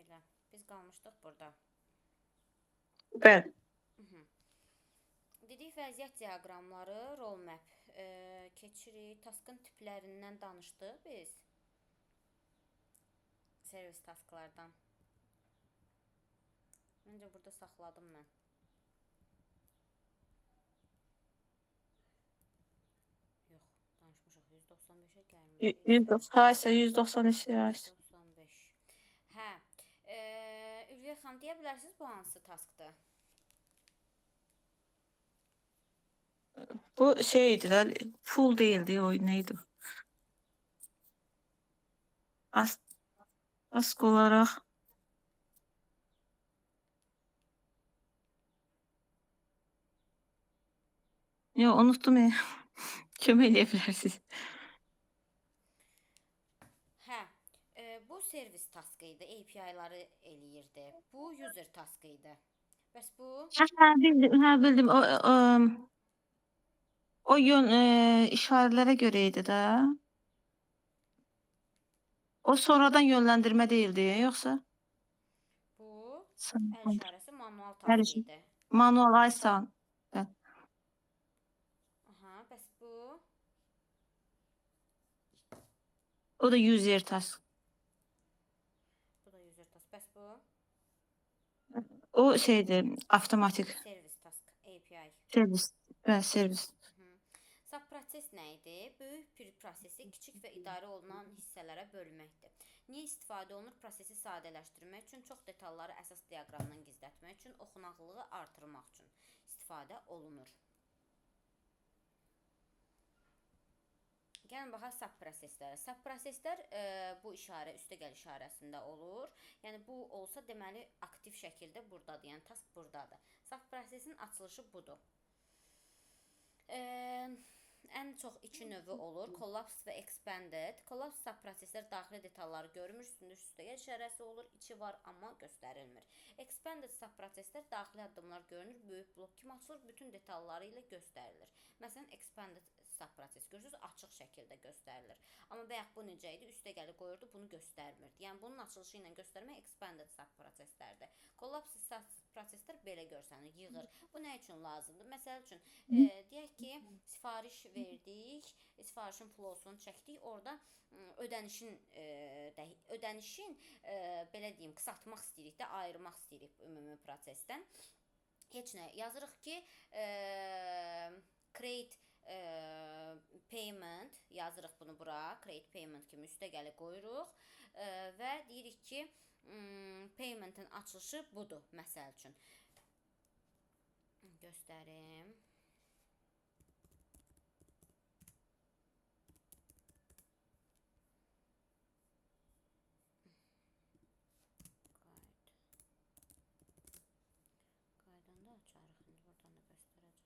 Belə. Biz qalmışdıq burada. Bəli. Dedik vəziyyət diaqramları, rol map keçirik. Taskın tiplərindən danışdıq biz. Servis tasklardan. Məncə burada saxladım mən. Yox, danışmışıq. 195-ə gəlmişik. Haysa 193 yaz. 195. Hə. Ülviyə xanım, deyə bilərsiniz bu hansı taskdır? Bu şeydi də, full değildi o neydi? Ask olarak. Yo, unuttum ya. Kömək edə bilərsiniz. Hə. Bu servis taskı idi. API-ları eləyirdi. Bu user taskı idi. Bəs bu? Bildim. O yön işarələrə görə idi də. O sonradan yönləndirmə değildi, yoksa? Bu əl işarəsi manual taskı Bəli. idi. Manual aysan. Aha, bəs bu? O da user task. Bu da user task. Bəs bu? O şeydi, avtomatik. Servis task, API. Servis. Servis. Subproses nə idi? Böyük bir prosesi kiçik və idarə olunan hissələrə bölməkdir. Niyə istifadə olunur? Prosesi sadələşdirmək üçün, çox detalları əsas diaqramdan gizlətmək üçün, oxunaqlığı artırmaq üçün istifadə olunur. Gəlin baxaq subproseslərə. Subproseslər bu işarə, üstəgəl işarəsində olur. Yəni bu olsa deməli aktiv şəkildə burdadır. Yəni task burdadır. Subprosesin açılışı budur. Ən çox iki növü olur. Collapsed və expanded. Collapsed subproseslər daxili detalları görmür. Üstündə üstəgəl işarəsi olur. İçi var, amma göstərilmir. Expanded subproseslər daxili addımlar görünür. Böyük blok kimi açılır. Bütün detalları ilə göstərilir. Məsələn, expanded subproses görürsünüz, açıq şəkildə göstərilir. Amma bayaq bu necə idi? Üstəgəli qoyurdu, bunu göstərmirdi. Yəni bunun açılışı ilə göstərmək expanded subproseslərdir. Collapsed subproseslər belə görsənir, yığır. Bu nə üçün lazımdır? Məsəl üçün, deyək ki, sifariş verdik, sifarişin flowsunu çəkdik, orada ödənişin belə deyim, qısaltmaq istəyirik də, ayırmaq istəyirik ümumi prosesdən. Heç nə yazırıq ki, create payment yazırıq bunu bura, create payment kimi üstəgəli qoyuruq və deyirik ki, payment'in açılışı budur, məsəl üçün. Göstərim. Qaydanda açarıq, indi buradan da göstərəcəm.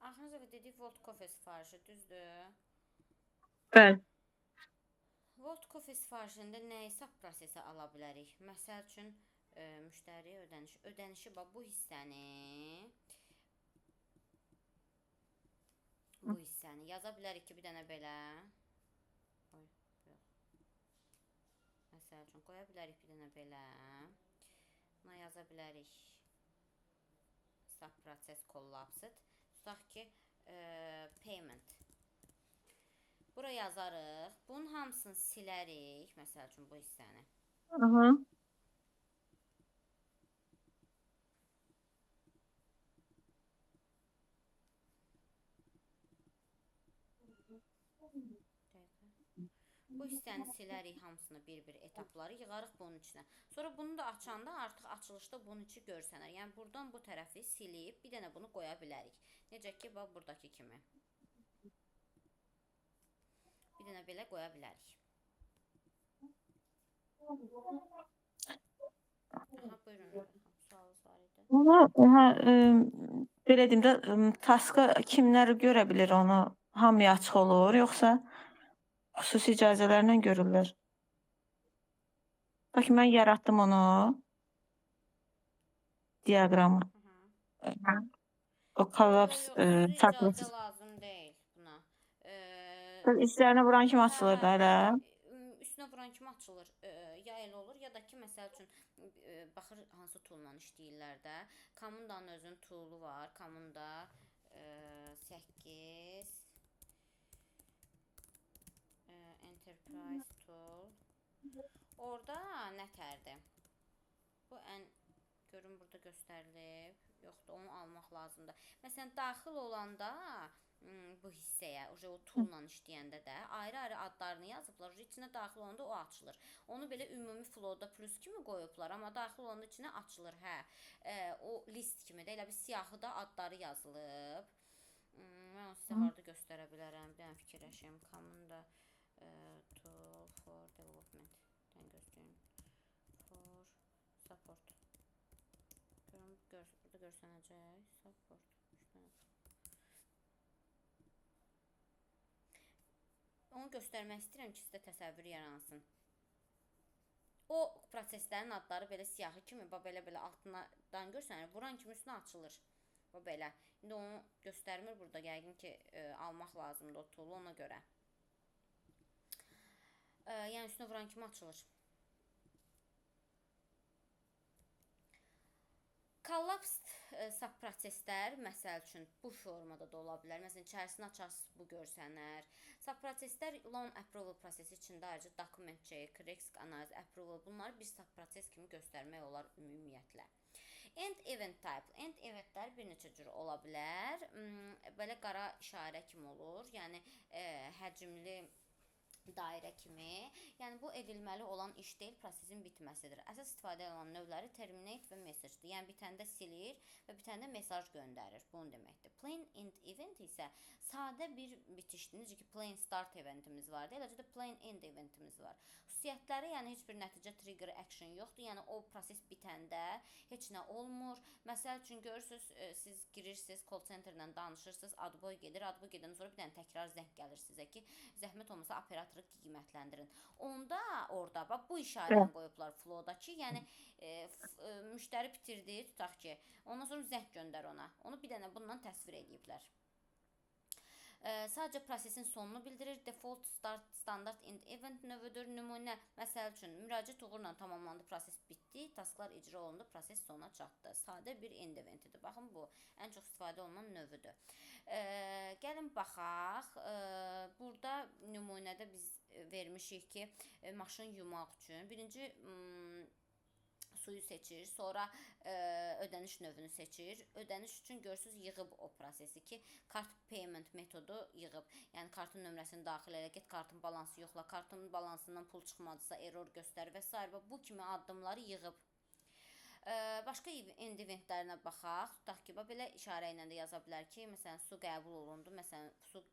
Axırıncı dəfə dedik Volt Coffee sifarişi, düzdür? Bəli. Volt Coffee sifarişində nəyi subprosesə ala bilərik? Məsəl üçün, Müştəri ödənişi bax bu hissəni yaza bilərik ki, bir dənə belə. Oy, yox. Məsəl üçün qoya bilərik bir dənə belə. Buna yaza bilərik subprocess collapsed. Tutaq ki, payment. Bura yazarıq. Bunun hamısını silərik. Məsəl üçün bu hissəni. Aha. Bu hissəni silərik hamısını bir-bir etapları yığarıq bunun içinə. Sonra bunu da açanda artıq açılışda bunun içi görsənər. Yəni buradan bu tərəfi silib bir dənə bunu qoya bilərik. Necə ki, bax buradakı kimi. Bir dənə belə qoya bilərik. Aha, buyurun. Sualınız var idi. Belə deyim də, taskı kimlər görə bilir onu? Hamıya açıq olur, yoxsa xüsusi icazələrlə görürlər? Bax ki, mən yaratdım onu. Diaqramı. O kollaps Yox, icazə lazım deyil buna. İstəyənə vuran kimi açılır da elə. Üstünə vuran kimi açılır. Ya elə olur, ya da ki, məsəl üçün baxır hansı tulla işləyirlər də. Commandanın özünün toolu var. Commanda 8 Enterprise tool. Orada nətərdir? Bu ən görün burada göstərilib. Yoxdur, onu almaq lazımdır. Məsələn, daxil olanda bu hissəyə, o tulla işləyəndə də ayrı-ayrı adlarını yazıblar. İçinə daxil olanda o açılır. Onu belə ümumi flowda plus kimi qoyublar, amma daxil olanda içinə açılır. Hə, o list kimi də elə bir siyahıda adları yazılıb. Mən onu sizə harada göstərə bilərəm. Bir dənə fikirləşim. Commanda tool for development. Dən göstərim. For support. Görün, burada görsənəcək. Support. Onu göstərmək istəyirəm ki, sizdə təsəvvür yaransın. O proseslərin adları belə siyahı kimi, belə altından görsənir. Vuran kimi üstünə açılır. Belə. İndi onu göstərmir burada. Yəqin ki, almaq lazımdır o toolu ona görə. Yəni üstünə vuran kimi açılır. Collapsed subproseslər, məsəl üçün, bu formada da ola bilər. Məsələn, içərisini açarsınız, bu görsənər. Subproseslər loan approval prosesi içində ayrıca document check, risk analiz, approval, bunları bir subproses kimi göstərmək olar ümumiyyətlə. End event type. End eventlər bir neçə cür ola bilər. Belə qara işarə kimi olur. Yəni, həcmli dairə kimi. Yəni, bu edilməli olan iş deyil, prosesin bitməsidir. Əsas istifadə olunan növləri terminate və message'dir. Yəni, bitəndə silir və bitəndə mesaj göndərir. Bunu deməkdir. Plain end event isə sadə bir bitişdir. Necə ki, plain start eventimiz var. Eləcə də plain end eventimiz var. Xüsusiyyətləri, yəni heç bir nəticə trigger action yoxdur. Yəni, o proses bitəndə heç nə olmur. Məsəl üçün, görürsünüz, siz girirsiniz, call centerlə danışırsınız, adboy gedir. Adboy gedəndən sonra bir dənə təkrar zəng gəlir sizə ki, zəhmət olmasa operatoru qiymətləndirin. Onda, orada, bax, bu işarəni qoyublar flowda ki, yəni, müştəri bitirdi, tutaq ki, ondan sonra zəng göndər ona. Onu bir dənə bundan təsvir ediblər. Sadəcə prosesin sonunu bildirir. Default start standart end event növüdür. Nümunə, məsəl üçün, müraciət uğurla tamamlandı, proses bitdi, tasklar icra olundu, proses sona çatdı. Sadə bir end eventidir. Baxın, bu ən çox istifadə olunan növüdür. Gəlin baxaq. Burada nümunədə biz vermişik ki, maşın yumaq üçün birinci suyu seçir, sonra ödəniş növünü seçir. Ödəniş üçün görürsünüz, yığıb o prosesi ki, kart payment metodu yığıb. Yəni, kartın nömrəsini daxil elə, get kartın balansı yoxla, kartın balansından pul çıxmadısa error göstərir və s. Bu kimi addımları yığıb. Başqa end eventlərinə baxaq. Tutaq ki, belə işarə ilə də yaza bilər ki, məsələn, su qəbul olundu. Məsələn, su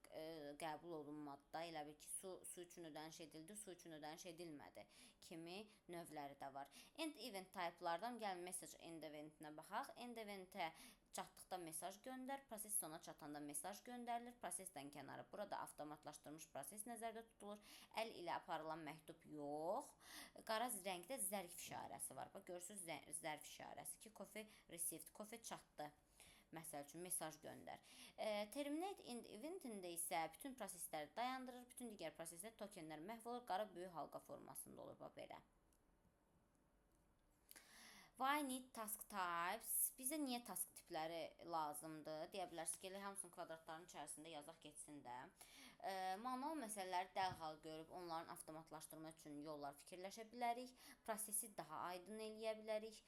qəbul olunmadı da, elə bil ki, su üçün ödəniş edildi, su üçün ödəniş edilmədi kimi növləri də var. End event type'lardan gəlin message end eventinə baxaq. End eventə çatdıqda mesaj göndər, proses sona çatanda mesaj göndərilir, prosesdən kənarı. Burada avtomatlaşdırılmış proses nəzərdə tutulur. Əl ilə aparılan məktub yox. Qara rəngdə zərf işarəsi var. Bax, görürsünüz zərf işarəsi ki, coffee received, coffee çatdı. Məsəl üçün, mesaj göndər. Terminate end eventində isə bütün prosesləri dayandırır, bütün digər proseslər tokenlər məhv olur, qara böyük halqa formasında olur, bax belə. Why need task types? Bizə niyə task tipləri lazımdır? Deyə bilərsiniz ki, elə hamısını kvadratların içərisində yazaq getsin də. Manual məsələləri dərhal görüb onların avtomatlaşdırma üçün yollar fikirləşə bilərik. Prosesi daha aydın eləyə bilərik.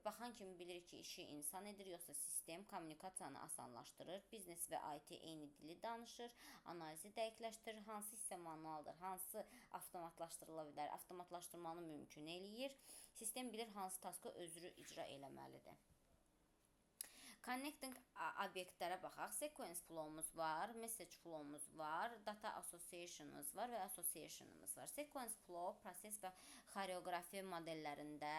Baxan kimi bilirik ki, işi insan edir, yoxsa sistem kommunikasiyanı asanlaşdırır. Biznes və IT eyni dili danışır, analizi dəqiqləşdirir. Hansı hissə manualdır, hansı avtomatlaşdırıla bilər, avtomatlaşdırmanı mümkün eləyir. Sistem bilir hansı taskı özü icra eləməlidir. Connecting obyektlərə baxaq. Sequence flow'umuz var, message flow'umuz var, data association'ımız var və association'ımız var. Sequence flow, proses və xoreografiya modellərində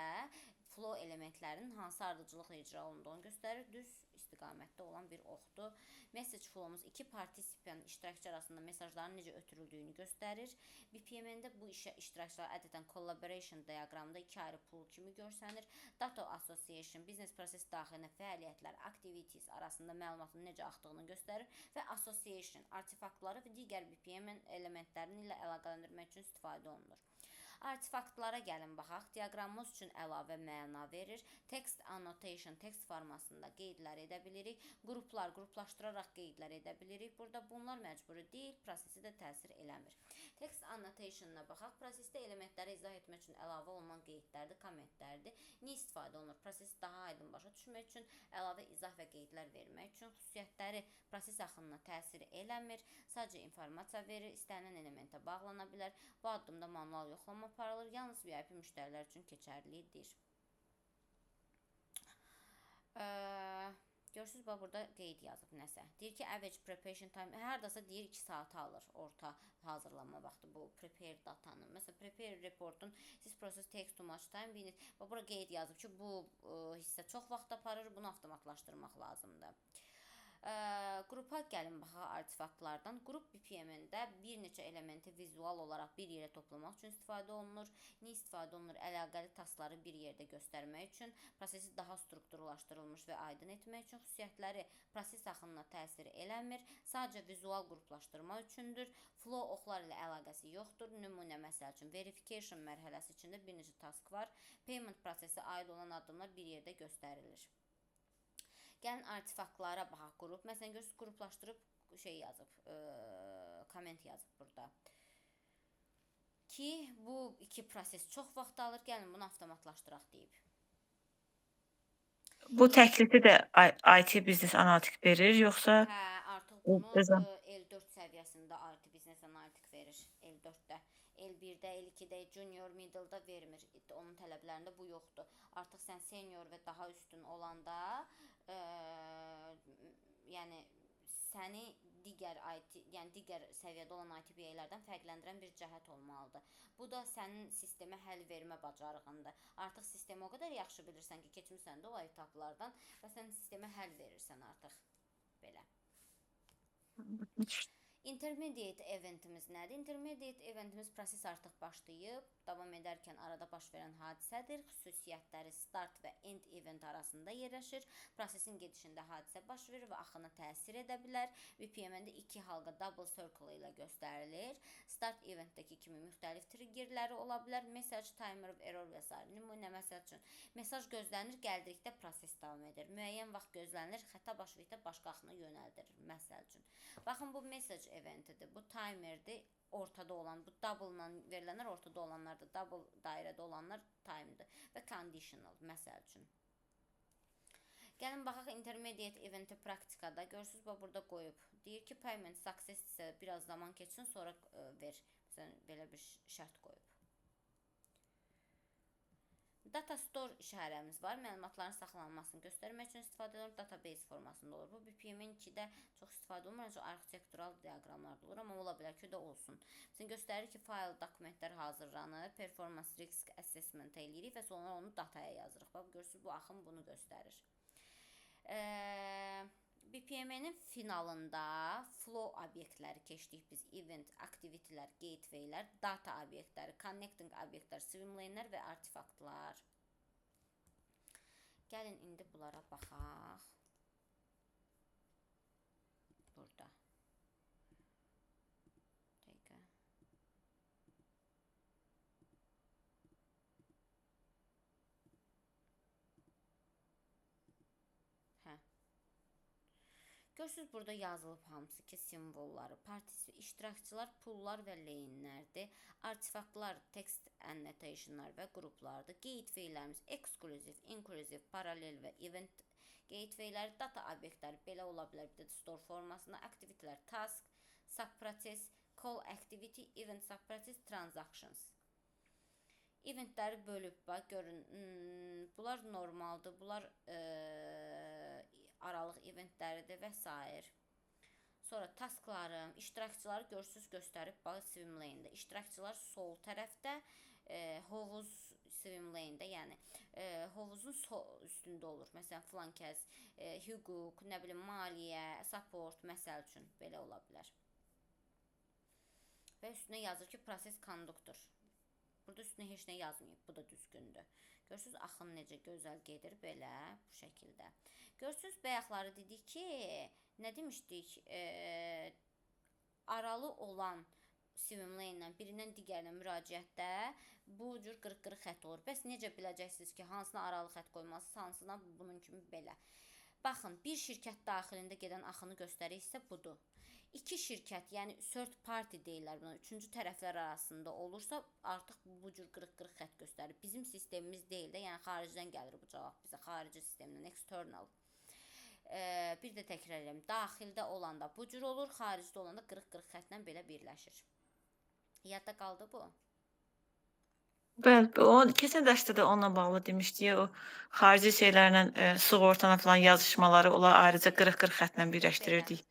flow elementlərinin hansı ardıcılıqla icra olunduğunu göstərir. Düz istiqamətdə olan bir oxdur. Message flow'umuz iki partisipant iştirakçı arasında mesajların necə ötürüldüyünü göstərir. BPMN-də bu iştirakçılar ədətən collaboration diaqramında iki ayrı pool kimi görsənir. Data association, biznes proses daxilində fəaliyyətlər, activities arasında məlumatın necə axdığını göstərir və association, artefaktları və digər BPMN elementlərini ilə əlaqələndirmək üçün istifadə olunur. Artefaktlara gəlin baxaq. Diaqramımız üçün əlavə məna verir. Text annotation, text formasında qeydlər edə bilirik. Qruplar, qruplaşdıraraq qeydlər edə bilirik. Burada bunlar məcburi deyil, prosesi də təsir eləmir. Text annotationına baxaq. Prosesdə elementləri izah etmək üçün əlavə olunan qeydlərdir, kommentlərdir. Niyə istifadə olunur? Prosesi daha aydın başa düşmək üçün, əlavə izah və qeydlər vermək üçün, xüsusiyyətləri proses axınına təsir eləmir, sadəcə informasiya verir, istənilən elementə bağlana bilər. Bu addımda manual yoxlama aparılır, yalnız VIP müştərilər üçün keçərlidir. Görürsünüz, burada qeyd yazıb nəsə. Deyir ki, average preparation time, hərdasa deyir 2 saat alır orta hazırlanma vaxtı bu prepare datanın. Məsələn, prepare reportun this process takes too much time. Burada qeyd yazıb ki, bu hissə çox vaxt aparır, bunu avtomatlaşdırmaq lazımdır. Qrupa gəlin baxaq artefaktlardan. Qrup BPM-də bir neçə elementi vizual olaraq bir yerə toplamaq üçün istifadə olunur. Niyə istifadə olunur? Əlaqəli taskları bir yerdə göstərmək üçün, prosesi daha strukturlaşdırılmış və aydın etmək üçün, xüsusiyyətləri proses axınına təsir eləmir, sadəcə vizual qruplaşdırma üçündür. Flow oxlar ilə əlaqəsi yoxdur. Nümunə məsəl üçün verification mərhələsi içində bir neçə task var. Payment prosesi aid olan addımlar bir yerdə göstərilir. Gəlin artefaktlara baxaq, qrup. Məsələn, görürsünüz, qruplaşdırıb şey yazıb, komment yazıb burada. Ki, bu iki proses çox vaxt alır, gəlin bunu avtomatlaşdıraq deyib. Bu təklifi də IT Business Analytic verir, yoxsa? Hə, artıq bunu L4 səviyyəsində IT Business Analytic verir, L4-də. L1-də, L2-də, Junior, Middle-da vermir. Onun tələblərində bu yoxdur. Artıq sən senior və daha üstün olanda, yəni səni digər səviyyədə olan IT BA-lərdən fərqləndirən bir cəhət olmalıdır. Bu da sənin sistemə həll vermə bacarığındır. Artıq sistemi o qədər yaxşı bilirsən ki, keçmirsən də o etaplardan və sən sistemə həll verirsən artıq. Belə. Intermediate eventimiz nədir? Intermediate eventimiz proses artıq başlayıb, davam edərkən arada baş verən hadisədir. Xüsusiyyətləri start və end event arasında yerləşir. Prosesin gedişində hadisə baş verir və axına təsir edə bilər. VPM-də iki halqa double circle ilə göstərilir. Start eventdəki kimi müxtəlif triggerləri ola bilər. Message, timer, error və s. Nümunə məsəl üçün, mesaj gözlənir, gəldikdə proses davam edir. Müəyyən vaxt gözlənilir, xəta baş verdikdə başqa axına yönəldirir. Məsəl üçün. Baxın, bu message eventidir, bu timerdir, ortada olan, bu double-la verilənlər ortada olanlardır, double dairədə olanlar time'dir və conditional, məsəl üçün. Gəlin baxaq intermediate eventi praktikada, görürsünüz, burada qoyub. Deyir ki, payment success isə biraz zaman keçsin, sonra ver. Məsələn, belə bir şərt qoyub. Data store işarəmiz var. Məlumatların saxlanılmasını göstərmək üçün istifadə edilir. Database formasında olur. Bu BPM-2-də çox istifadə olunmur. Ancaq arxitektural diaqramlarda olur, amma ola bilər ki, də olsun. Məsələn, göstərir ki, fayl, dokumentlər hazırlanır, performance risk assessment eləyirik və sonra onu dataya yazırıq. Bax, görürsünüz, bu axım bunu göstərir. BPMN-in finalında flow obyektləri keçdik biz. Event, aktivitilər, gatewaylər, data obyektləri, connecting obyektlər, swim lane'lər və artefaktlar. Gəlin indi bunlara baxaq. Burada. Dəqiqə. Görürsünüz, burada yazılıb hamısı ki, simvolları, iştirakçılar, pullar və lane'lərdir. Artefaktlar, text annotationlar və qruplardır. Gatewaylərimiz ekskluziv, inkluziv, paralel və event gatewayləri, data obyektləri belə ola bilər. Bir də store formasında aktivitələr, task, subprocess, call activity, event subprocess, transactions. Eventləri bölüb bax, görün, bunlar normaldır, bunlar aralıq eventləridir və s. Sonra tasklarım, iştirakçıları görürsünüz göstərib bax swim lane'də. İştirakçılar sol tərəfdə, hovuz swim lane'də, yəni hovuzun üstündə olur. Məsələn, filankəs, hüquq, nə bilim, maliyyə, support, məsəl üçün belə ola bilər. Və üstünə yazır ki, proses konduktor. Burada üstünə heç nə yazmayıb, bu da düzgündür. Görürsünüz, axın necə gözəl gedir, belə, bu şəkildə. Görürsünüz, bayaqları dedik ki, nə demişdik, aralı olan swim lane ilə birindən digərinə müraciətdə bu cür qırıq-qırıq xətt olur. Bəs necə biləcəksiniz ki, hansına aralı xətt qoymalısınız, hansına bunun kimi belə. Baxın, bir şirkət daxilində gedən axını göstərirsə budur. İki şirkət, yəni third party deyirlər buna, üçüncü tərəflər arasında olursa artıq bu cür qırıq-qırıq xətt göstərir. Bizim sistemimiz deyil də, yəni xaricdən gəlir bu cavab bizə, xarici sistemdən, external. Bir də təkrar edirəm, daxildə olanda bu cür olur, xaricdə olanda qırıq-qırıq xətlə belə birləşir. Yadda qaldı bu? Bəli, o keçən dərsdə də onunla bağlı demişdik, o xarici şeylərlə sığortana falan yazışmaları, onlar ayrıca qırıq-qırıq xətlə birləşdirirdik.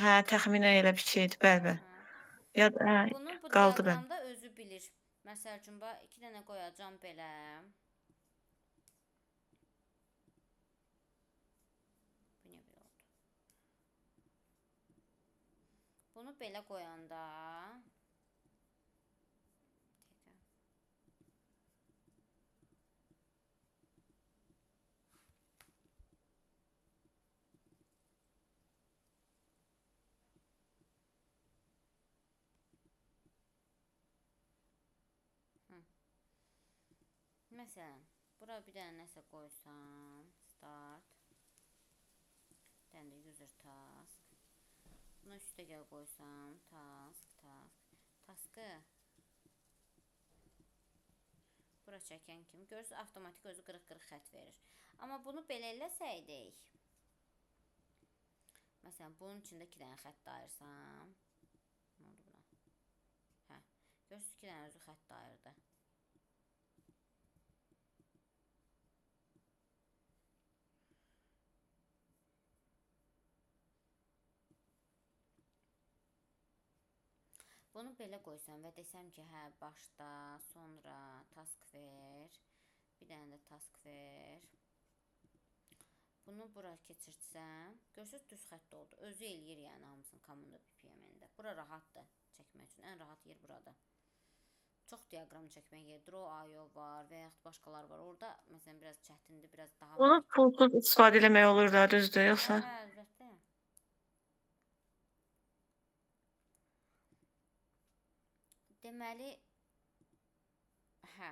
Hə, təxminən elə bir şeydir, bəli. Bunu bu qaldı diaqramda özü bilir. Məsəl üçün, 2 dənə qoyacam belə. Bu nə belə oldu? Bunu belə qoyanda məsələn, bura bir dənə nəsə qoysam, start, bir dənə də user task, bunu üstə gəl qoysam, taskı, bura çəkən kimi, görürsünüz, avtomatik özü qırıq-qırıq xət verir. Amma bunu belə eləsəydik, məsələn, bunun içində 2 dənə xət dayirsam, nə oldu buna? Hə, görürsünüz, 2 dənə özü xət dayırdı. Bunu belə qoysam və desəm ki, hə, başda, sonra task ver, bir dənə də task ver. Bunu bura keçirtsəm, görürsünüz, düz xətt oldu. Özü eləyir, yəni hamısını Command BPM-də. Bura rahatdır çəkmək üçün, ən rahat yer burada. Çox diaqram çəkmək yer, Draw.io var və yaxud başqalar var. Orada, məsələn, biraz çətindir, biraz daha... Onu pulsuz istifadə eləmək olur da, düzdür, yoxsa? Hə, əlbəttə. Deməli, hə,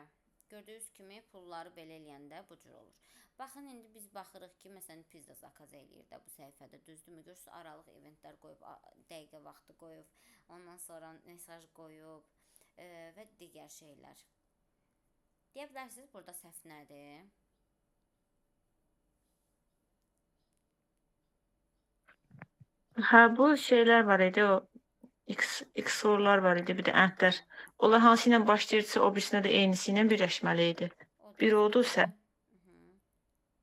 gördüyünüz kimi pulları belə eləyəndə bu cür olur. Baxın, indi biz baxırıq ki, məsələn, pizza zakaz eləyir də bu səhifədə, düzdürmü? Görürsünüz, aralıq eventlər qoyub, dəqiqə vaxtı qoyub, ondan sonra mesaj qoyub və digər şeylər. Deyə bilərsiniz, burada səhv nədir? Hə, bu şeylər var idi, o XOR-lar var idi, bir də AND-lər. Onlar hansı ilə başlayırsa, o birisinə də eynisi ilə birləşməli idi. Bir odursa.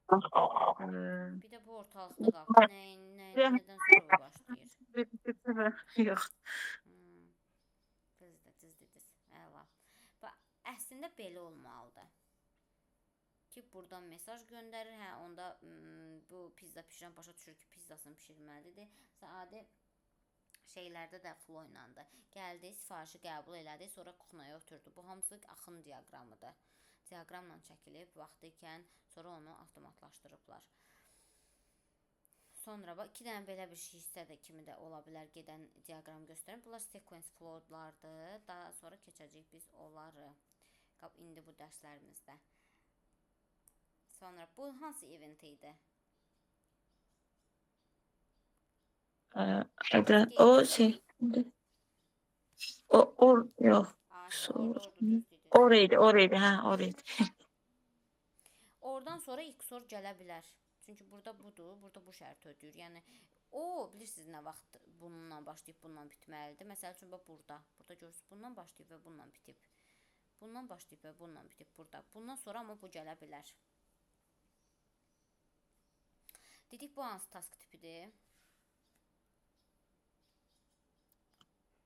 Bir də bu ortalıqda qalıb. Nədən sonra başlayır? Yox. Düzdür. Əla. Əslində belə olmalıdır. ki, buradan mesaj göndərir. Hə, onda bu pizza pişirən başa düşür ki, pizzasını pişirməlidir. Adi şeylərdə də flow ilə gəldi, sifarişi qəbul elədi, sonra kuxnaya oturdu. Bu hamısı axın diaqramıdır. Diaqramla çəkilib vaxtı ikən, sonra onu avtomatlaşdırıblar. Sonra 2 dənə belə bir şey hissədə kimi də ola bilər gedən diaqram göstərim. Bunlar sequence flowlardır. Daha sonra keçəcəyik biz onları. İndi bu dərslərimizdə. Sonra bu hansı event idi? O şey. Yox. Oraydı, hə, oraydı. Oradan sonra XOR gələ bilər. Çünki burada budur, burada bu şərt ödəyir. Yəni o bilirsiniz nə vaxt bununla başlayıb bununla bitməlidir. Məsəl üçün burada görürsüz bundan başlayıb və bununla bitib. Bundan başlayıb və bununla bitib burada. Bundan sonra amma bu gələ bilər. Dedik bu hansı task tipidir?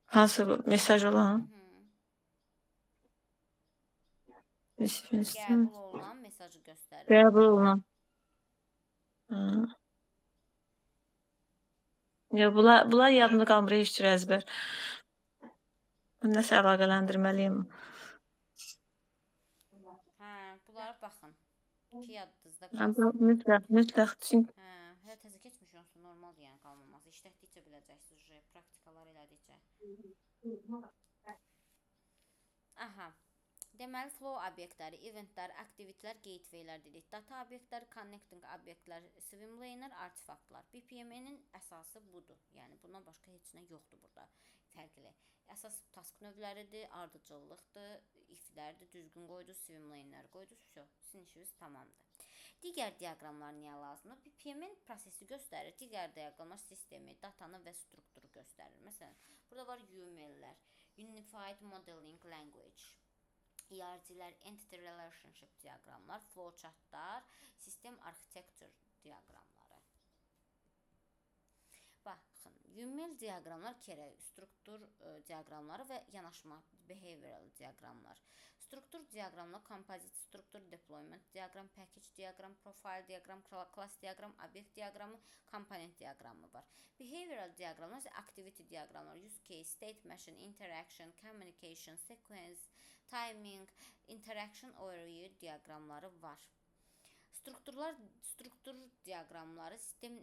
Hansı mesaj olan? Qəbul olunan mesajı göstərir. Qəbul olunan. Ya bunlar yadımda qalmır heç cür əzbər. Nəsə əlaqələndirməliyim. Hə, bunlara baxın. Ki yadınızda qalsın. Mütləq. Hələ təzə keçmiş olsun, normaldır yəni qalmaması. İşlətdikcə biləcəksiniz, praktikalar elədikcə. Aha. Deməli, flow obyektləri, eventlər, aktivitlər, gatewaylər dedik. Data obyektləri, connecting obyektlər, swimlaner, artefaktlar. BPMN-in əsası budur. Yəni, bundan başqa heç nə yoxdur burada fərqli. Əsas task növləridir, ardıcıllıqdır, iflərdir, düzgün qoydu, swimlaner qoydu. Sizin işiniz tamamdır. Digər diaqramlar niyə lazımdır? BPMN prosesi göstərir. Digər diaqramlar sistemi, datanı və strukturu göstərir. Məsələn, burada var UML-lər, Unified Modeling Language. ERT-lər, Entity Relationship diaqramlar, flowchartlar, sistem architecture diaqramları. Baxın, UML diaqramlar struktur diaqramları və yanaşma behavioral diaqramlar. Struktur diaqramlar, kompozit struktur, deployment diaqram, package diaqram, profile diaqram, class diaqram, obyekt diaqramı, komponent diaqramı var. Behavioral diaqramlar isə activity diaqramlar, use case, state machine, interaction, communication, sequence, timing, interaction overview diaqramları var. Struktur diaqramları sistem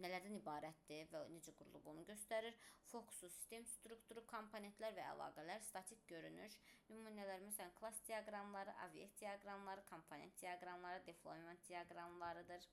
nələrdən ibarətdir və necə qurulub onu göstərir. Fokusu, sistem strukturu, komponentlər və əlaqələr, statik görünüş, nümunələr, məsələn, class diaqramları, obyekt diaqramları, komponent diaqramları, deployment diaqramlarıdır.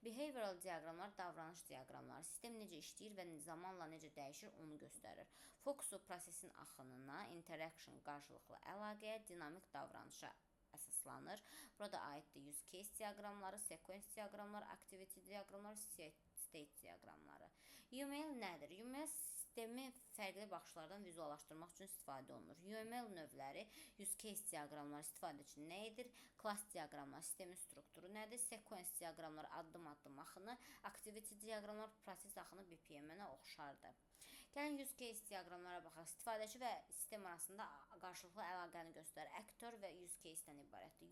Behavioral diaqramlar, davranış diaqramları, sistem necə işləyir və zamanla necə dəyişir onu göstərir. Fokusu prosesin axınına, interaction qarşılıqlı əlaqəyə, dinamik davranışa əsaslanır. Burada aiddir use case diaqramları, sequence diaqramları, activity diaqramları, state diaqramları. UML nədir? UML sistemi fərqli baxışlardan vizuallaşdırmaq üçün istifadə olunur. UML növləri, use case diaqramlar istifadə üçün nə edir? Class diaqramlar, sistemin strukturu nədir? Sequence diaqramlar, addım-addım axını, activity diaqramlar, proses axını BPM-ə oxşardır. Gəlin use case diaqramlara baxaq. İstifadəçi və sistem arasında qarşılıqlı əlaqəni göstərir. Aktör və use case-dən ibarətdir.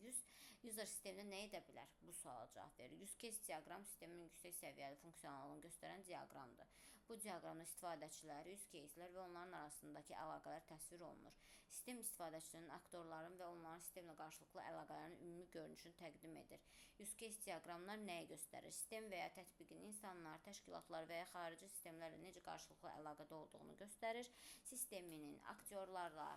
User sistemdə nə edə bilər? Bu suala cavab verir. Use case diaqram sistemin yüksək səviyyəli funksionallığını göstərən diaqramdır. Bu diaqramda istifadəçilər, use case-lər və onların arasındakı əlaqələr təsvir olunur. Sistem istifadəçilərinin, aktorların və onların sistemlə qarşılıqlı əlaqələrin ümumi görünüşünü təqdim edir. Use case diaqramlar nəyi göstərir? Sistem və ya tətbiqin insanlar, təşkilatlar və ya xarici sistemlərlə necə qarşılıqlı əlaqədə olduğunu göstərir. Sisteminin aktyorlarla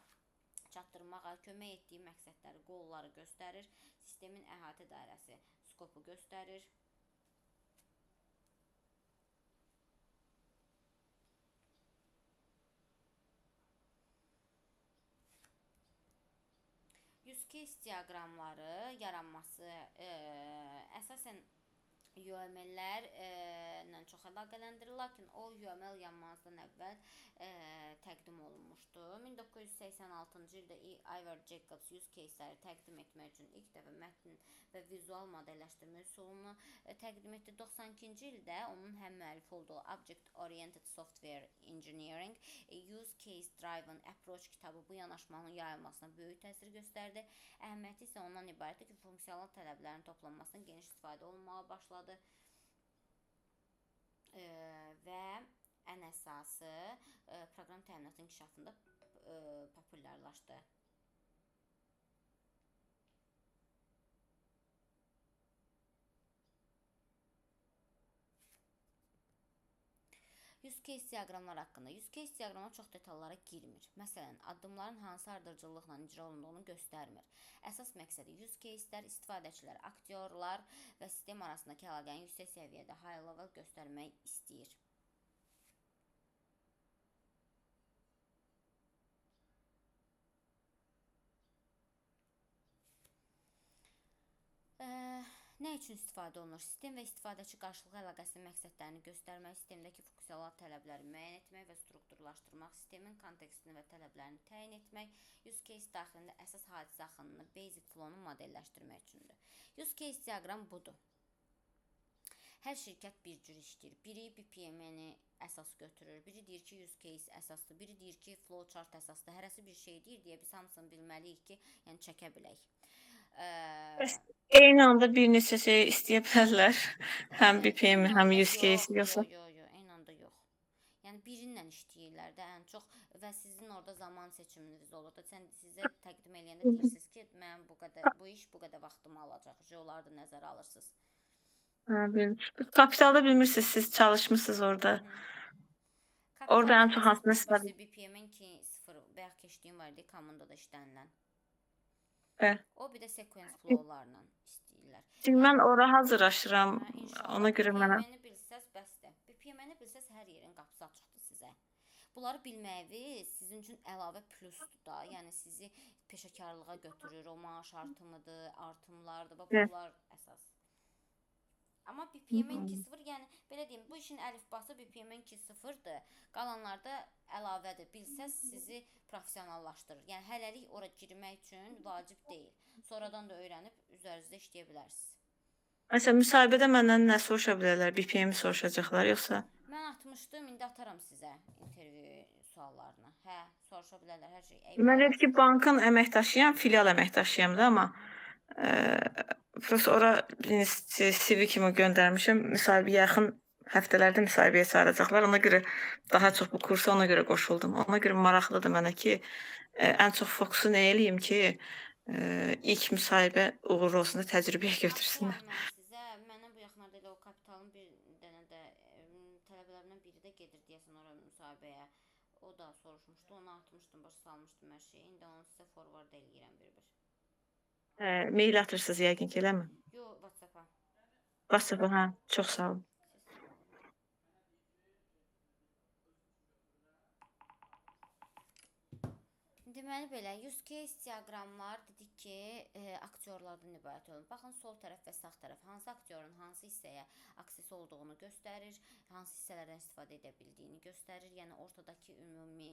çatdırmağa kömək etdiyi məqsədləri, qolları göstərir. Sistemin əhatə dairəsi, skopu göstərir. Use case diaqramları yaranması əsasən UML-lərlə çox əlaqələndirir, lakin o UML yanmazdan əvvəl təqdim olunmuşdu. 1986-cı ildə Ivor Jacobs use caseləri təqdim etmək üçün ilk dəfə mətn və vizual modelləşdirmə üsulunu təqdim etdi. 92-ci ildə onun həm müəllifi olduğu Object Oriented Software Engineering Use Case Driven Approach kitabı bu yanaşmanın yayılmasına böyük təsir göstərdi. Əhəmiyyəti isə ondan ibarətdir ki, funksiyonal tələblərin toplanmasından geniş istifadə olunmağa başladı və ən əsası proqram təminatının inkişafında populyarlaşdı. Use case diaqramlar haqqında. Use case diaqramlar çox detallara girmir. Məsələn, addımların hansı ardırcıllıqla icra olunduğunu göstərmir. Əsas məqsədi use caselər, istifadəçilər, aktyorlar və sistem arasındakı əlaqəni yüksək səviyyədə high level göstərmək istəyir. Nə üçün istifadə olunur? Sistem və istifadəçi qarşılıqlı əlaqəsinin məqsədlərini göstərmək, sistemdəki funksiyonal tələbləri müəyyən etmək və strukturlaşdırmaq, sistemin kontekstini və tələblərini təyin etmək, use case daxilində əsas hadisə axınını, basic flow-nu modelləşdirmək üçündür. Use case diaqram budur. Hər şirkət bir cür işləyir. Biri BPM-ni əsas götürür, biri deyir ki, use case əsasdır, biri deyir ki, flowchart əsasdır. Hərəsi bir şey deyir deyə biz hamısını bilməliyik ki, yəni çəkə bilək. Eyni anda bir neçə şey istəyə bilərlər. Həm BPM, həm use case yoxsa? Yox, eyni anda yox. Yəni birinlə işləyirlər də ən çox və sizin orada zaman seçiminiz olur da. Sizə təqdim eləyəndə deyirsiniz ki, mən bu iş bu qədər vaxtımı alacaq. Onları da nəzərə alırsınız. Kapitalda bilmirsiniz, siz çalışmısınız orada. Orada ən çox hansını istifadə? BPM-in 2.0 bayaq keçdiyim var idi, komandada işlənilən. O bir də sequence flow-larla istəyirlər. Çünki mən ora hazırlaşıram. Ona görə mənə BPM-ni bilsəz bəsdir. BPM-ni bilsəz hər yerin qapısı açıqdır sizə. Bunları bilməyiniz sizin üçün əlavə plusdur da. Yəni sizi peşəkarlığa götürür. O maaş artımıdır, artımlardır. Bunlar əsas. Amma BPM-in 2.0, yəni belə deyim, bu işin əlifbası BPM-in 2.0-dır. Qalanlarda əlavədir. Bilsəz sizi professionallaşdırır. Yəni hələlik ora girmək üçün vacib deyil. Sonradan da öyrənib üzərinizdə işləyə bilərsiniz. Məsələn, müsahibədə məndən nə soruşa bilərlər? BPM-i soruşacaqlar yoxsa? Mən atmışdım, indi atarım sizə intervyu suallarını. Hə, soruşa bilərlər hər şey. Mən dedi ki, bankın əməkdaşıyam, filial əməkdaşıyam da, amma prosta ora CV kimi göndərmişəm. Müsahibə yaxın həftələrdə müsahibəyə çağıracaqlar. Ona görə daha çox bu kursa ona görə qoşuldum. Ona görə maraqlıdır mənə ki, ən çox fokusu nə eləyim ki, ilk müsahibə uğurlu olsun da təcrübəyə götürsünlər. Mənə bu yaxınlarda elə o kapitalın bir dənə də tələbələrindən biri də gedir deyəsən ora müsahibəyə. O da soruşmuşdu, onu atmışdım, başa salmışdım hər şeyi. İndi onu sizə forward eləyirəm bir-bir. Mail atırsınız yəqin ki, eləmi? Yox, WhatsApp-a. WhatsApp-a, hə, çox sağ olun. Deməli belə, use case diaqramlar dedik ki, aktyorlardan ibarət olur. Baxın, sol tərəf və sağ tərəf hansı aktyorun hansı hissəyə aksesi olduğunu göstərir, hansı hissələrdən istifadə edə bildiyini göstərir. Yəni ortadakı ümumi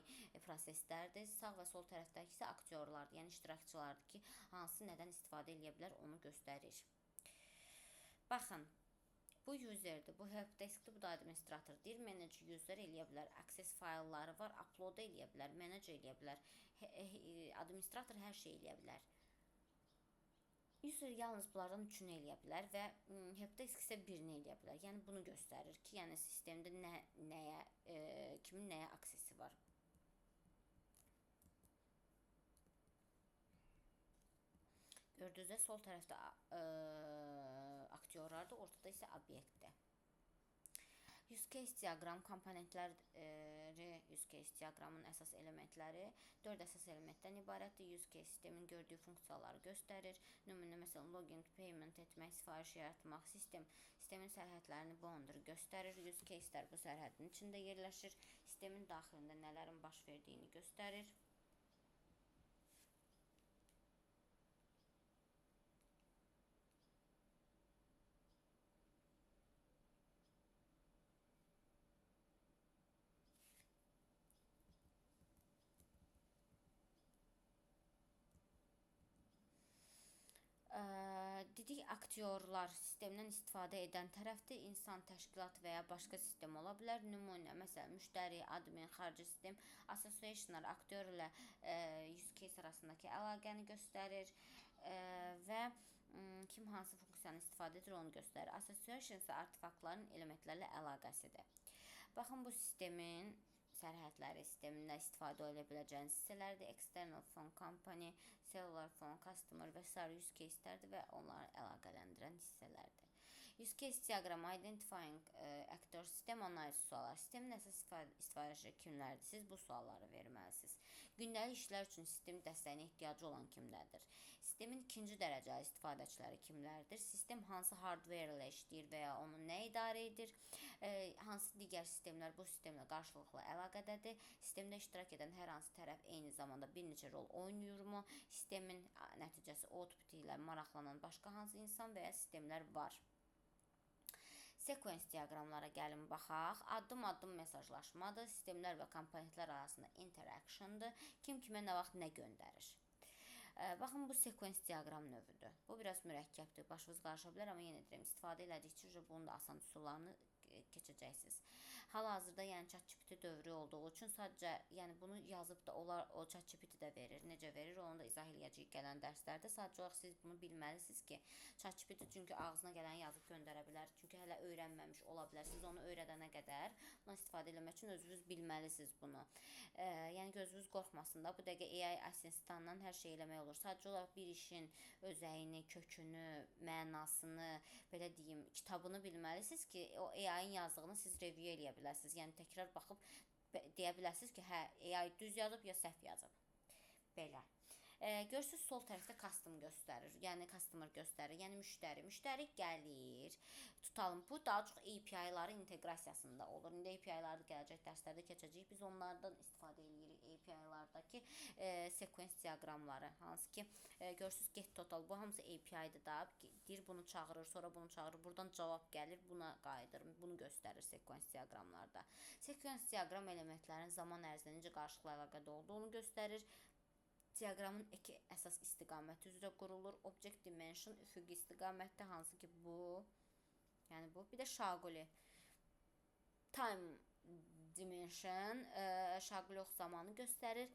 proseslərdir. Sağ və sol tərəfdəki isə aktyorlardır, yəni iştirakçılardır ki, hansı nədən istifadə edə bilər onu göstərir. Baxın, bu userdir, bu helpdeskdir, bu da administratordir. Manager user eləyə bilər, access faylları var, upload eləyə bilər, manager eləyə bilər, administrator hər şey eləyə bilər. User yalnız bunlardan üçünü eləyə bilər və helpdesk isə birini eləyə bilər. Yəni bunu göstərir ki, yəni sistemdə kimin nəyə aksesi var. Gördüyünüzdə sol tərəfdə aktyorlardır, ortada isə obyektdir. Use case diaqram komponentləri, use case diaqramın əsas elementləri 4 əsas elementdən ibarətdir. Use case sistemin gördüyü funksiyaları göstərir. Nümunə məsələn login, payment etmək, sifariş yaratmaq, sistemin sərhədlərini boundary göstərir. Use caselər bu sərhədin içində yerləşir. Sistemin daxilində nələrin baş verdiyini göstərir. Juridik aktyorlar sistemdən istifadə edən tərəfdir. İnsan, təşkilat və ya başqa sistem ola bilər. Nümunə, məsələn, müştəri, admin, xarici sistem, associationlar aktyor ilə use case arasındakı əlaqəni göstərir və kim hansı funksiyanı istifadə edir onu göstərir. Association isə artefaktların elementlərlə əlaqəsidir. Baxın, bu sistemin sərhədləri sistemində istifadə edə biləcəyiniz hissələrdir. External phone company, cellular phone customer və s. use case'lərdir və onları əlaqələndirən hissələrdir. Use case diagram, identifying actor, sistem analizi suallar. Sistemin əsas istifadəçiləri kimlərdir? Siz bu sualları verməlisiniz. Gündəlik işlər üçün sistem dəstəyinə ehtiyacı olan kimlərdir? Sistemin ikinci dərəcəli istifadəçiləri kimlərdir? Sistem hansı hardware ilə işləyir və ya onu nə idarə edir? Hansı digər sistemlər bu sistemlə qarşılıqlı əlaqədədir? Sistemdə iştirak edən hər hansı tərəf eyni zamanda bir neçə rol oynayırmı? Sistemin nəticəsi output ilə maraqlanan başqa hansı insan və ya sistemlər var? Sequence diaqramlara gəlin baxaq. Addım-addım mesajlaşmadır. Sistemlər və komponentlər arasında interaction'dır. Kim kimə nə vaxt nə göndərir? Baxın, bu sequence diaqram növüdür. Bu biraz mürəkkəbdir, başınız qarışa bilər, amma yenə deyirəm, istifadə elədikcə bunun da asan üsullarını keçəcəksiniz. Hal-hazırda ChatGPT dövrü olduğu üçün sadəcə bunu yazıb da o ChatGPT də verir. Necə verir, onu da izah eləyəcəyik gələn dərslərdə. Sadəcə olaraq siz bunu bilməlisiniz ki, ChatGPT çünki ağzına gələni yazıb göndərə bilər. Çünki hələ öyrənməmiş ola bilər. Siz onu öyrədənə qədər buna istifadə etmək üçün özünüz bilməlisiniz bunu. Gözünüz qorxmasın da. Bu dəqiqə AI asistandan hər şey eləmək olur. Sadəcə olaraq bir işin özəyini, kökünü, mənasını, belə deyim, kitabını bilməlisiniz ki, o AI-ın yazdığını siz review eləyə biləsiniz. Yəni təkrar baxıb deyə bilərsiniz ki, hə, AI düz yazıb ya səhv yazıb. Belə. Görürsünüz, sol tərəfdə custom göstərir. Yəni customer göstərir. Yəni müştəri. Müştəri gəlir. Tutalım, bu daha çox API-ların inteqrasiyasında olur. İndi API-ları gələcək dərslərdə keçəcəyik. Biz onlardan istifadə edirik. API-lardakı sequence diaqramları. Hansı ki, görürsünüz, get total. Bu hamısı API-dır da. Deyir, bunu çağırır, sonra bunu çağırır. Buradan cavab gəlir, buna qayıdır. Bunu göstərir sequence diaqramlarda. Sequence diaqram elementlərin zaman ərzində necə qarşılıqlı əlaqədə olduğunu göstərir. Diaqramın iki əsas istiqaməti üzrə qurulur. Object dimension üfüqi istiqamətdə, hansı ki bu. Yəni bu. Bir də Şaquli. Time dimension Şaquli ox zamanı göstərir.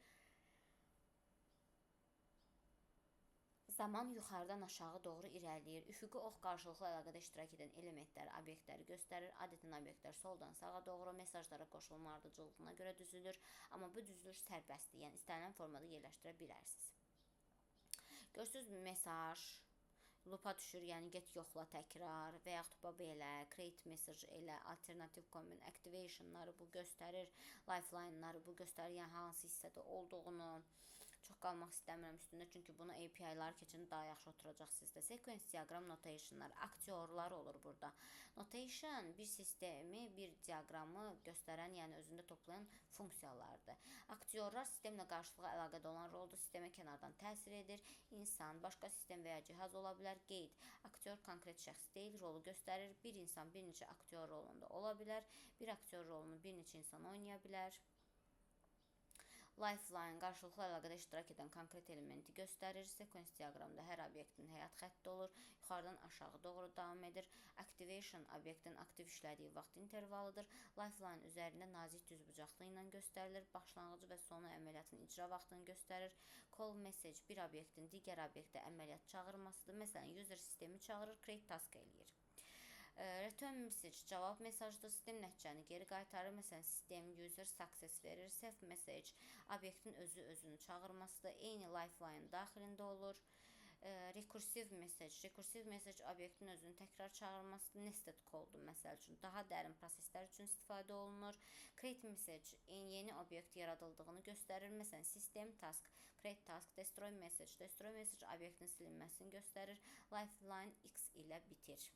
Zaman yuxarıdan aşağı doğru irəliləyir. Üfüqi ox qarşılıqlı əlaqədə iştirak edən elementləri, obyektləri göstərir. Adətən obyektlər soldan sağa doğru mesajlara qoşulma ardıcıllığına görə düzülür. Amma bu düzülüş sərbəstdir. Yəni istənilən formada yerləşdirə bilərsiniz. Görürsünüz, mesaj lupa düşür, yəni get yoxla təkrar və yaxud da belə create message elə alternative comment activationları bu göstərir. Lifeline-ları bu göstərir, yəni hansı hissədə olduğunu. Çox qalmaq istəmirəm üstündə, çünki bunu API-lar keçin daha yaxşı oturacaq sizdə. Sequence diagram notationlar, aktyorlar olur burada. Notation bir sistemi, bir diaqramı göstərən, yəni özündə toplayan funksiyalardır. Aktyorlar sistemlə qarşılıqlı əlaqədə olan rolda sistemə kənardan təsir edir. İnsan, başqa sistem və ya cihaz ola bilər. Qeyd, aktyor konkret şəxs deyil, rolu göstərir. Bir insan bir neçə aktyor rolunda ola bilər. Bir aktyor rolunu bir neçə insan oynaya bilər. Lifeline qarşılıqlı əlaqədə iştirak edən konkret elementi göstərir. Sequence diaqramda hər obyektin həyat xətti olur. Yuxarıdan aşağı doğru davam edir. Activation obyektin aktiv işlədiyi vaxt intervalıdır. Lifeline üzərində nazik düzbucaqlı ilə göstərilir. Başlanğıcı və sonu əməliyyatın icra vaxtını göstərir. Call message bir obyektin digər obyektə əməliyyat çağırmasıdır. Məsələn, user sistemi çağırır, create task eləyir. Return message cavab mesajdır. Sistem nəticəni geri qaytarır. Məsələn, sistem user success verir. Self message obyektin özünü çağırmasıdır. Eyni lifeline daxilində olur. Recursive message obyektin özünü təkrar çağırmasıdır. Nested call'dur məsəl üçün. Daha dərin proseslər üçün istifadə olunur. Create message yeni obyekt yaradıldığını göstərir. Məsələn, system task, create task, destroy message obyektin silinməsini göstərir. Lifeline X ilə bitir.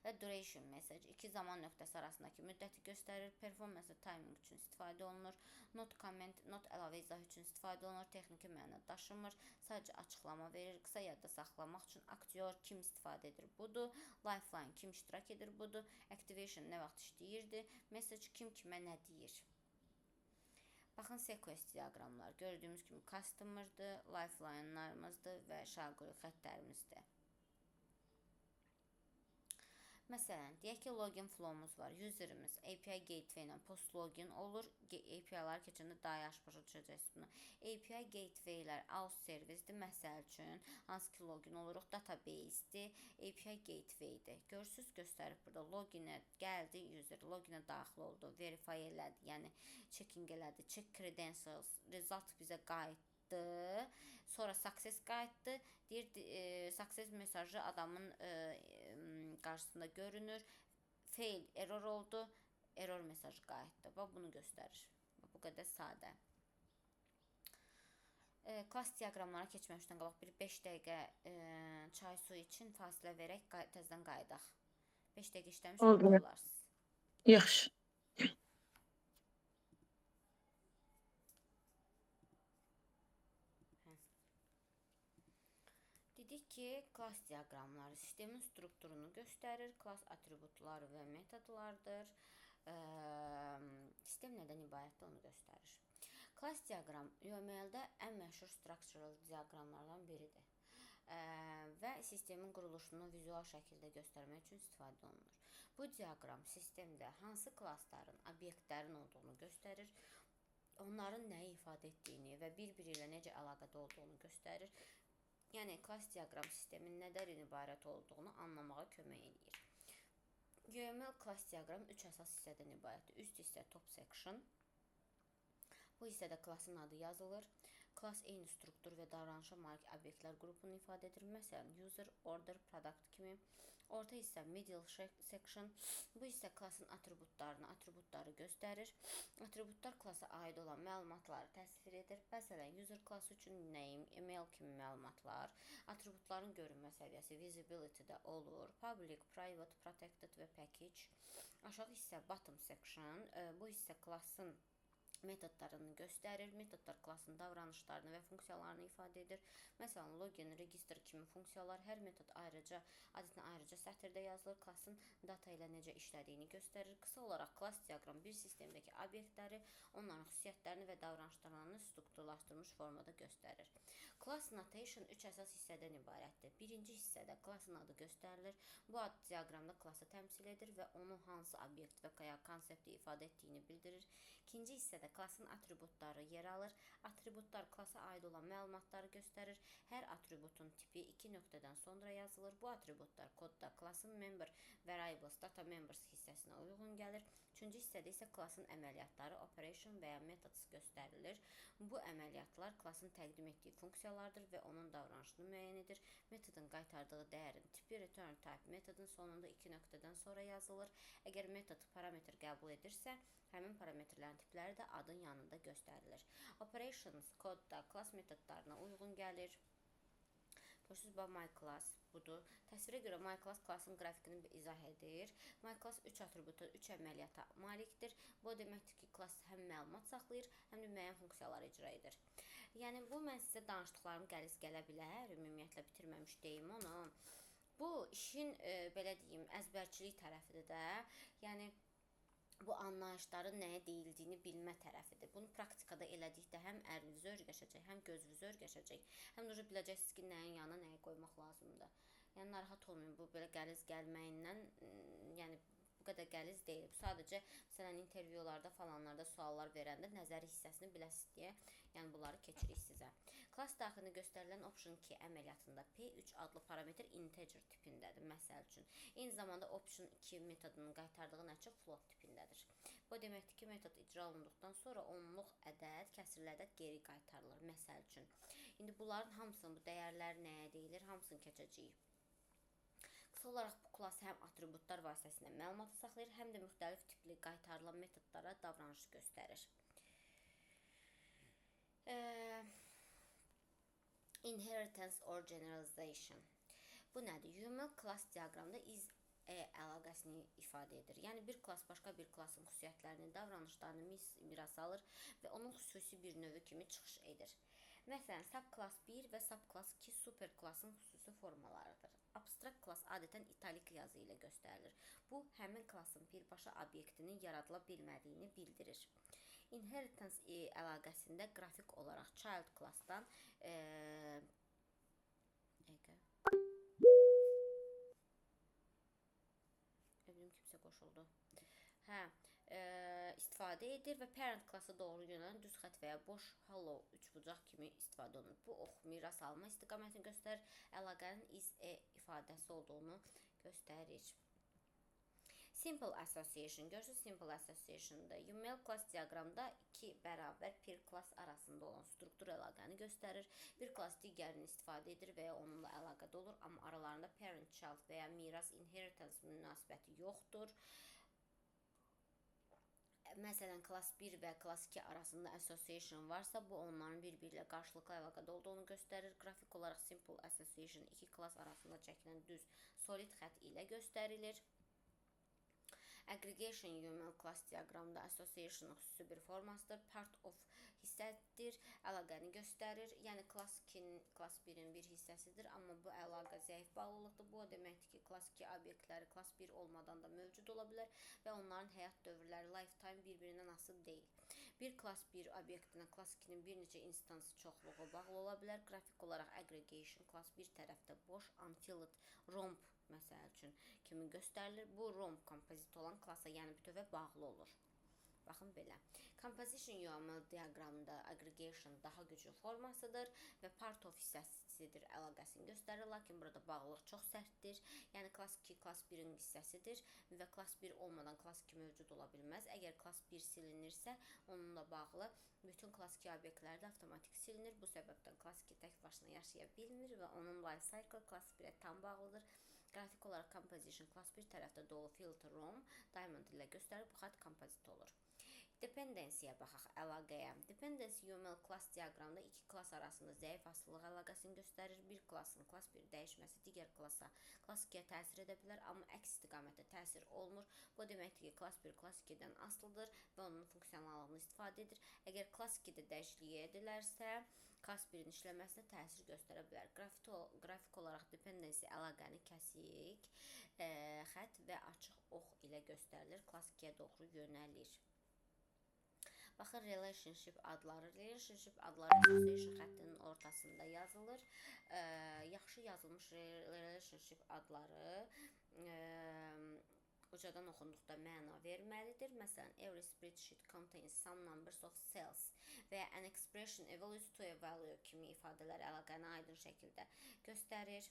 Və duration message iki zaman nöqtəsi arasındakı müddəti göstərir. Performance timing üçün istifadə olunur. Not comment, not əlavə izah üçün istifadə olunur. Texniki məna daşımır. Sadəcə açıqlama verir. Qısa yadda saxlamaq üçün aktyor kim istifadə edir budur. Lifeline kim iştirak edir budur. Activation nə vaxt işləyirdi. Message kim kimə nə deyir. Baxın, sequence diaqramlar. Gördüyümüz kimi customer'dır, lifeline-larımızdır və şaquli xəttlərimizdir. Məsələn, deyək ki, login flow'umuz var. User'ımız API gateway ilə post login olur. API-lar keçəndə daha yaxşı başa düşəcəksiniz bunu. API gateway-lər out servicedir. Məsəl üçün, hansı ki login oluruq, database-dir, API gateway-dir. Görürsünüz, göstərib burada. Loginə gəldi user, loginə daxil oldu, verify elədi, yəni checking elədi, check credentials, result bizə qayıtdı. Sonra success qayıtdı. Deyir, success mesajı adamın qarşısında görünür. Fail, error oldu. Error mesajı qayıtdı. Bax, bunu göstərir. Bu qədər sadə. Klass diaqramlara keçməmişdən qabaq bir 5 dəqiqə çay su için fasilə verək, təzədən qayıdaq. 5 dəqiqə işləmiş olarsınız. Yaxşı. Dedik ki, klass diaqramları sistemin strukturunu göstərir, klass atributları və metodlardır. Sistem nədən ibarətdir, onu göstərir. Klass diaqram UML-də ən məşhur structural diaqramlardan biridir və sistemin quruluşunu vizual şəkildə göstərmək üçün istifadə olunur. Bu diaqram sistemdə hansı klassların, obyektlərin olduğunu göstərir, onların nəyi ifadə etdiyini və bir-biri ilə necə əlaqədə olduğunu göstərir. Yəni, klass diaqram sistemin nədən ibarət olduğunu anlamağa kömək edir. UML klass diaqram 3 əsas hissədən ibarətdir. Üst hissə top section. Bu hissədə klassın adı yazılır. Klass eyni struktur və davranışa malik obyektlər qrupunu ifadə edir. Məsələn, user, order, product kimi. Orta hissə middle section. Bu hissə klassın atributları göstərir. Atributlar klassa aid olan məlumatları təsvir edir. Məsələn, user klassı üçün name, email kimi məlumatlar. Atributların görünmə səviyyəsi visibility-də olur. Public, private, protected və package. Aşağı hissə bottom section. Bu hissə klassın metodlarını göstərir. Metodlar klassın davranışlarını və funksiyalarını ifadə edir. Məsələn, login, register kimi funksiyalar hər metod adətən ayrıca sətirdə yazılır. Klassın data ilə necə işlədiyini göstərir. Qısa olaraq, klass diaqram bir sistemdəki obyektləri, onların xüsusiyyətlərini və davranışlarını strukturlaşdırılmış formada göstərir. Class notation 3 əsas hissədən ibarətdir. Birinci hissədə klassın adı göstərilir. Bu ad diaqramda klassı təmsil edir və onu hansı obyekt və ya konsepti ifadə etdiyini bildirir. İkinci hissədə klassın atributları yer alır. Atributlar klassa aid olan məlumatları göstərir. Hər atributun tipi 2 nöqtədən sonra yazılır. Bu atributlar kodda klassın member variables data members hissəsinə uyğun gəlir. Üçüncü hissədə isə klassın əməliyyatları operation və ya methods göstərilir. Bu əməliyyatlar klassın təqdim etdiyi funksiyalardır və onun davranışını müəyyən edir. Metodun qaytardığı dəyərin tipi return type metodun sonunda 2 nöqtədən sonra yazılır. Əgər metod parametr qəbul edirsə, həmin parametrlərin tipləri də adın yanında göstərilir. Operations kodda klass metodlarına uyğun gəlir. Görürsünüz, myClass budur. Təsvirə görə myClass klassın qrafikini izah edir. myClass 3 atributa, 3 əməliyyata malikdir. Bu deməkdir ki, klass həm məlumat saxlayır, həm də müəyyən funksiyalar icra edir. Yəni, bu mən sizə danışdıqlarım qəliz gələ bilər. Ümumiyyətlə bitirməmiş deyim onu. Bu işin, belə deyim, əzbərçilik tərəfidir də. Yəni, bu anlayışların nəyə deyildiyini bilmə tərəfidir. Bunu praktikada elədikdə həm əliniz öyrəşəcək, həm gözünüz öyrəşəcək, həm də biləcəksiniz ki, nəyin yanına nəyə qoymaq lazımdır. Yəni, narahat olmayın, bu belə qəliz gəlməyindən, yəni bu qədər qəliz deyil. Sadəcə, məsələn, intervyularda falanlarda suallar verəndə nəzəri hissəsini biləsiniz deyə, yəni bunları keçirik sizə. Klass daxilində göstərilən option 2 əməliyyatında P3 adlı parametr integer tipindədir, məsəl üçün. Eyni zamanda option 2 metodunun qaytardığı nəticə float tipindədir. Bu deməkdir ki, metod icra olunduqdan sonra onluq ədəd, kəsrli ədəd geri qaytarılır, məsəl üçün. İndi bunların hamısının, bu dəyərlər nəyə deyilir, hamısını keçəcəyik. Qısa olaraq, bu klass həm atributlar vasitəsilə məlumatı saxlayır, həm də müxtəlif tipli qaytarılan metodlara davranış göstərir. Inheritance or generalization. Bu nədir? UML klass diaqramda əlaqəsini ifadə edir. Yəni, bir klass başqa bir klassın xüsusiyyətlərini, davranışlarını miras alır və onun xüsusi bir növü kimi çıxış edir. Məsələn, subklass 1 və subklass 2 superklassın xüsusi formalarıdır. Abstrakt klass adətən italik yazı ilə göstərilir. Bu, həmin klassın birbaşa obyektinin yaradıla bilmədiyini bildirir. Inheritance əlaqəsində qrafik olaraq child classdan kimsə qoşuldu. İstifadə edir və parent klassa doğru yönələn düz xətt və ya boş hello üçbucaq kimi istifadə olunur. Bu ox miras alma istiqamətini göstərir, əlaqənin is ifadəsi olduğunu göstərir. Simple association. Görürsünüz, simple association'da UML class diaqramda iki bərabər peer class arasında olan struktur əlaqəni göstərir. Bir class digərini istifadə edir və ya onunla əlaqədə olur, amma aralarında parent-child və ya miras inheritance münasibəti yoxdur. Məsələn, class 1 və class 2 arasında association varsa, bu onların bir-biri ilə qarşılıqlı əlaqədə olduğunu göstərir. Qrafik olaraq simple association iki class arasında çəkilən düz solid xətt ilə göstərilir. Aggregation UML class diaqramda association xüsusi bir formasıdır. Part of hissədir, əlaqəni göstərir. Yəni class 2-nin, class 1-in bir hissəsidir, amma bu əlaqə zəif bağlılıqdır. Bu o deməkdir ki, class 2 obyektləri class 1 olmadan da mövcud ola bilər və onların həyat dövrləri, lifetime bir-birindən asılı deyil. Bir class 1 obyektinə class 2-nin bir neçə instansı çoxluğu bağlı ola bilər. Qrafik olaraq aggregation class 1 tərəfdə boş unfilled romb məsəl üçün kimi göstərilir. Bu romb kompozit olan klassa, yəni bütövə bağlı olur. Baxın belə. Composition UML diaqramında aggregation daha güclü formasıdır və part of hissəsidir, əlaqəsini göstərir. Lakin burada bağlılıq çox sərtdir. Yəni class 2 class 1-in hissəsidir və class 1 olmadan class 2 mövcud ola bilməz. Əgər class 1 silinirsə, onunla bağlı bütün class 2 obyektləri də avtomatik silinir. Bu səbəbdən class 2 tək başına yaşaya bilmir və onun life cycle class 1-ə tam bağlıdır. Qrafik olaraq composition class 1 tərəfdə dolu filter rom diamond ilə göstərir. Bu xətt kompozit olur. Dependensiyə baxaq, əlaqəyə. Dependency UML class diaqramda iki klass arasında zəif asılılıq əlaqəsini göstərir. Bir klassın class 1 dəyişməsi digər klassa, class 2-yə təsir edə bilər, amma əks istiqamətdə təsir olmur. Bu deməkdir ki, class 1 class 2-dən asılıdır və onun funksionallığını istifadə edir. Əgər class 2-də dəyişiklik edilərsə, class 1-in işləməsinə təsir göstərə bilər. Qrafik olaraq dependency əlaqəni kəsik xətt və açıq ox ilə göstərilir. Class 2-yə doğru yönəlir. Baxın, relationship adları. Relationship adları association xəttinin ortasında yazılır. Yaxşı yazılmış relationship adları ucadan oxunduqda məna verməlidir. Məsələn, every spreadsheet contains some numbers of cells və ya an expression evaluates to a value kimi ifadələr əlaqəni aydın şəkildə göstərir.